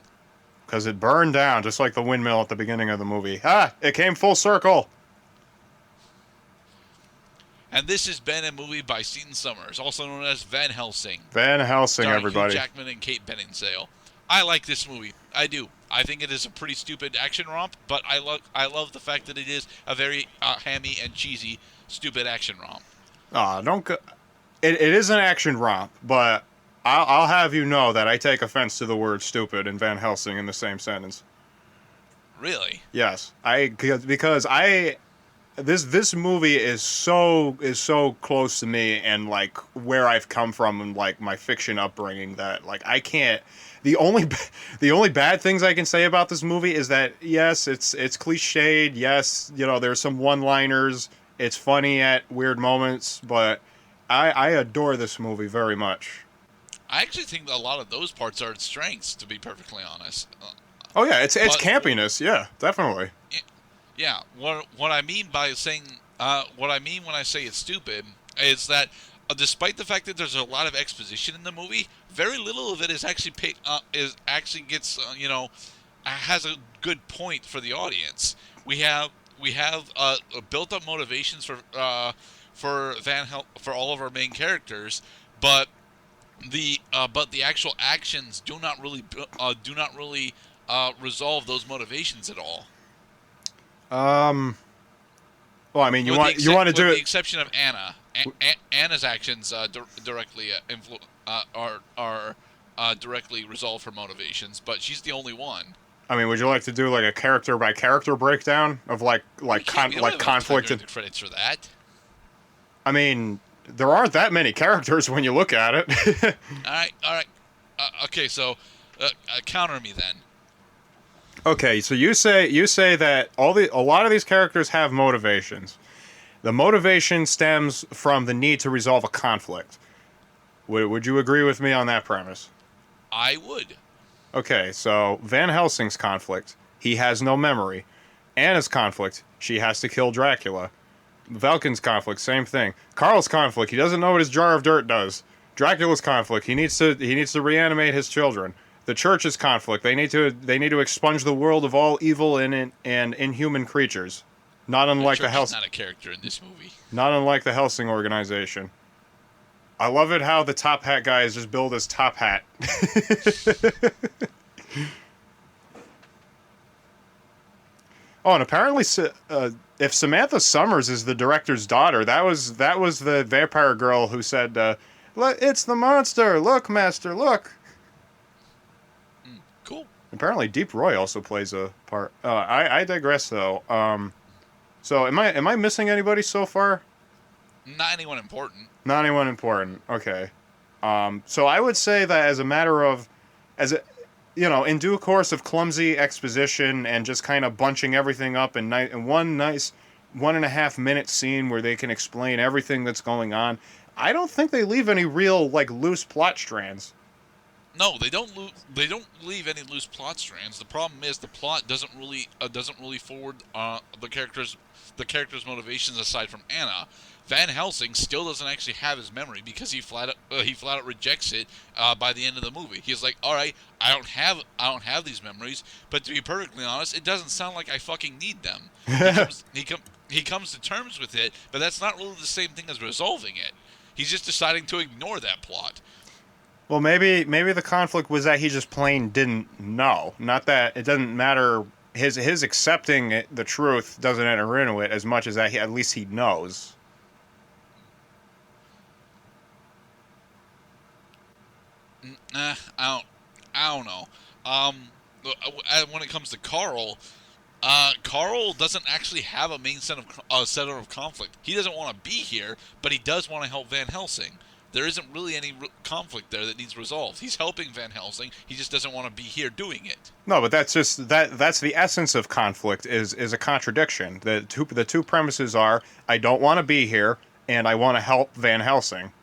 Because it burned down, just like the windmill at the beginning of the movie. Ah, it came full circle. And this has been a movie by Seton Summers, also known as Van Helsing. Van Helsing, starring everybody. Hugh Jackman and Kate Beckinsale. I like this movie. I do. I think it is a pretty stupid action romp, but I love the fact that it is a very hammy and cheesy, stupid action romp. Don't go. It is an action romp, but I'll have you know that I take offense to the word "stupid" and Van Helsing in the same sentence. Really? Yes, because this movie is so close to me and like where I've come from and like my fiction upbringing that like I can't. The only bad things I can say about this movie is that yes, it's cliched. Yes, you know there's some one-liners. It's funny at weird moments, but I adore this movie very much. I actually think that a lot of those parts are its strengths, to be perfectly honest. Oh yeah, it's campiness. Yeah, definitely. Yeah, what I mean by saying what I mean when I say it's stupid is that despite the fact that there's a lot of exposition in the movie, very little of it is actually has a good point for the audience. We have built up motivations for all of our main characters, but the actual actions do not really resolve those motivations at all. Well, I mean, you want to do with it. the exception of Anna. Anna's actions directly directly resolve her motivations, but she's the only one. I mean, would you like to do like a character by character breakdown of conflict and credits for that? I mean, there aren't that many characters when you look at it. All right. Okay, so counter me then. Okay, so you say that a lot of these characters have motivations. The motivation stems from the need to resolve a conflict. Would you agree with me on that premise? I would. Okay, so Van Helsing's conflict, he has no memory. Anna's conflict, she has to kill Dracula. Valken's conflict, same thing. Carl's conflict, he doesn't know what his jar of dirt does. Dracula's conflict, he needs to reanimate his children. The church's conflict, they need to expunge the world of all evil and inhuman creatures. Not The unlike the church is Hels- not a character in this movie. not unlike the Helsing organization. I love it how the top hat guy is just billed as top hat. Oh, and apparently, if Samantha Summers is the director's daughter, that was the vampire girl who said, "It's the monster! Look, master, look!" Cool. Apparently, Deep Roy also plays a part. I digress, though. So am I missing anybody so far? Not anyone important. Not anyone important. Okay. So I would say that as a matter of, as a, in due course of clumsy exposition and just kind of bunching everything up in one nice 1.5 minute scene where they can explain everything that's going on, I don't think they leave any real loose plot strands. No, they don't. They don't leave any loose plot strands. The problem is the plot doesn't really forward the character's motivations aside from Anna. Van Helsing still doesn't actually have his memory because he flat out rejects it by the end of the movie. He's like, "All right, I don't have these memories, but to be perfectly honest, it doesn't sound like I fucking need them." He comes to terms with it, but that's not really the same thing as resolving it. He's just deciding to ignore that plot. Well, maybe the conflict was that he just plain didn't know. Not that it doesn't matter. His accepting the truth doesn't enter into it as much as that at least he knows. I don't know. When it comes to Carl, Carl doesn't actually have a main center of conflict. He doesn't want to be here, but he does want to help Van Helsing. There isn't really any conflict there that needs resolved. He's helping Van Helsing. He just doesn't want to be here doing it. No, but that's the essence of conflict is a contradiction. The two premises are I don't want to be here and I want to help Van Helsing.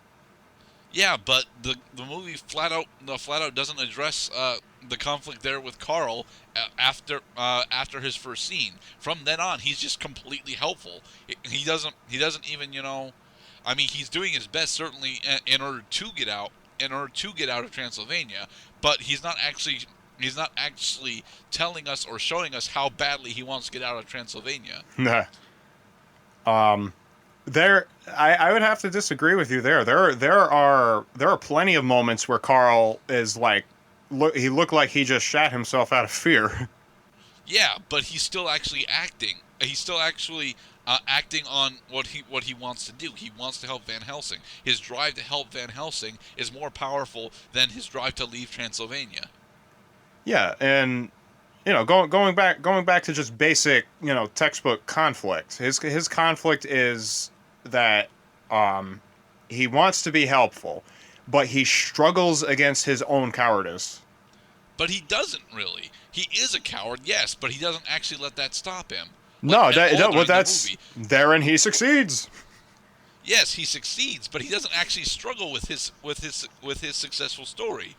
Yeah, but the movie flat out doesn't address the conflict there with Carl after his first scene. From then on, he's just completely helpful. He doesn't even I mean, he's doing his best certainly in order to get out of Transylvania, but he's not actually telling us or showing us how badly he wants to get out of Transylvania. I would have to disagree with you there. There are plenty of moments where Carl is he looked like he just shat himself out of fear. Yeah, but he's still actually acting. He's still actually acting on what he wants to do. He wants to help Van Helsing. His drive to help Van Helsing is more powerful than his drive to leave Transylvania. Yeah, and going back to just basic textbook conflict. His conflict is that he wants to be helpful, but he struggles against his own cowardice. But he doesn't really. He is a coward, yes, but he doesn't actually let that stop him. Therein he succeeds. Yes, he succeeds, but he doesn't actually struggle with his successful story.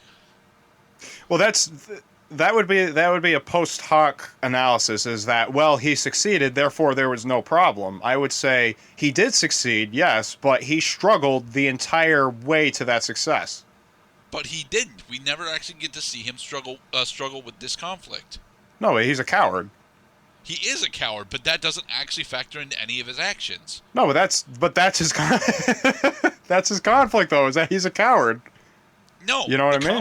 Well, that would be a post hoc analysis. Is that he succeeded, therefore there was no problem. I would say he did succeed, yes, but he struggled the entire way to that success. But he didn't. We never actually get to see him struggle with this conflict. No, he's a coward. He is a coward, but that doesn't actually factor into any of his actions. No, that's his that's his conflict though. Is that he's a coward? No, you know what I mean. The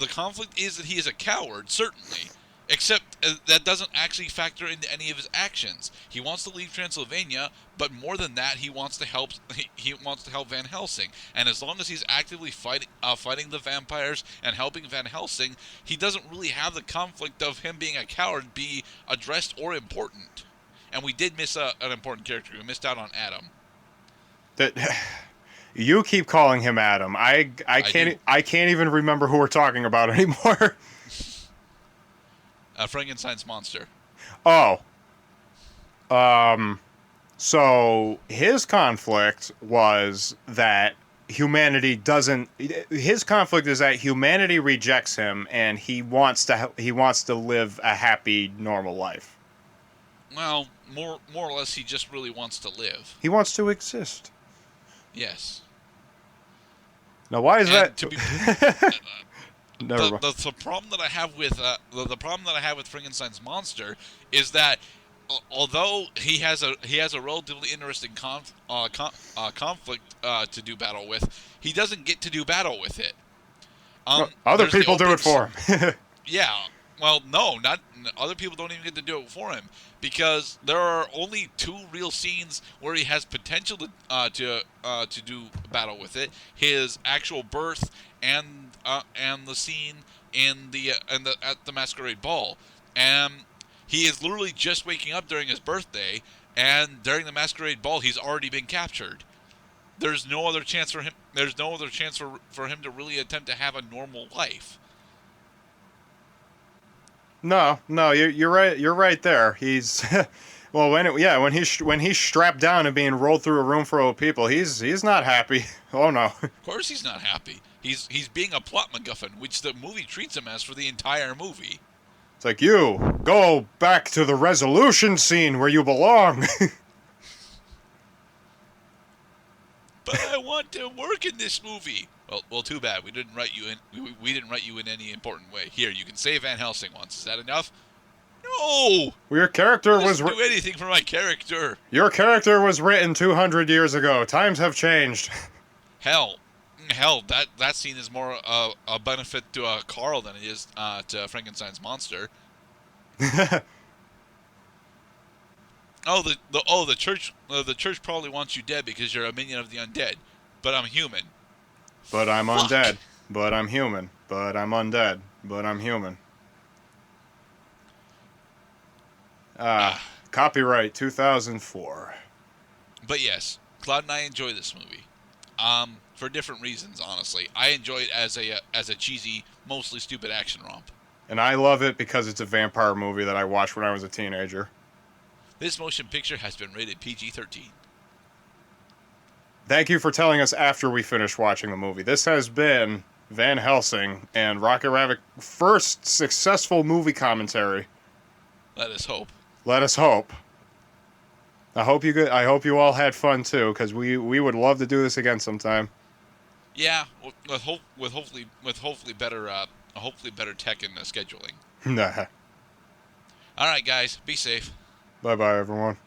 conflict is that he is a coward, certainly. Except that doesn't actually factor into any of his actions. He wants to leave Transylvania, but more than that, he wants to help. He wants to help Van Helsing, and as long as he's actively fighting the vampires and helping Van Helsing, he doesn't really have the conflict of him being a coward be addressed or important. And we did miss an important character. We missed out on Adam. You keep calling him Adam. I do. I can't even remember who we're talking about anymore. Frankenstein's monster. Oh, um, so his conflict was that humanity doesn't. His conflict is that humanity rejects him, and he wants to live a happy, normal life. Well, more or less, he just really wants to live. He wants to exist. Yes. Now, why is And that? to be Never mind. the problem that I have with the problem that I have with Frankenstein's monster is that although he has a relatively interesting conflict to do battle with, he doesn't get to do battle with it. Other There's the people do opening it for him. Yeah. Well, no, not other people don't even get to do it for him because there are only two real scenes where he has potential to do battle with it. His actual birth and the scene at the masquerade ball. And he is literally just waking up during his birthday, and during the masquerade ball he's already been captured. There's no other chance for him. There's no other chance for him to really attempt to have a normal life. No, you're right. You're right there. He's well when he's strapped down and being rolled through a room full of people, he's not happy. Oh no. Of course he's not happy. He's being a plot MacGuffin, which the movie treats him as for the entire movie. It's like, you go back to the resolution scene where you belong. But I want to work in this movie. Well, too bad. We didn't write you in. We didn't write you in any important way. Here, you can say Van Helsing once. Is that enough? No. Your character It was doesn't do anything for my character. Your character was written 200 years ago. Times have changed. Hell, that scene is more a benefit to Carl than it is to Frankenstein's monster. The church probably wants you dead because you're a minion of the undead, but I'm human. But I'm Fuck. undead. But I'm human. But I'm undead. But I'm human. Copyright 2004. But yes, Cloud and I enjoy this movie. For different reasons, honestly. I enjoy it as a cheesy, mostly stupid action romp. And I love it because it's a vampire movie that I watched when I was a teenager. This motion picture has been rated PG-13. Thank you for telling us after we finished watching the movie. This has been Van Helsing and Rocket Rabbit's first successful movie commentary. Let us hope. Let us hope. I hope you all had fun too, because we would love to do this again sometime. Yeah, with hopefully better tech and scheduling. Nah. All right, guys, be safe. Bye bye, everyone.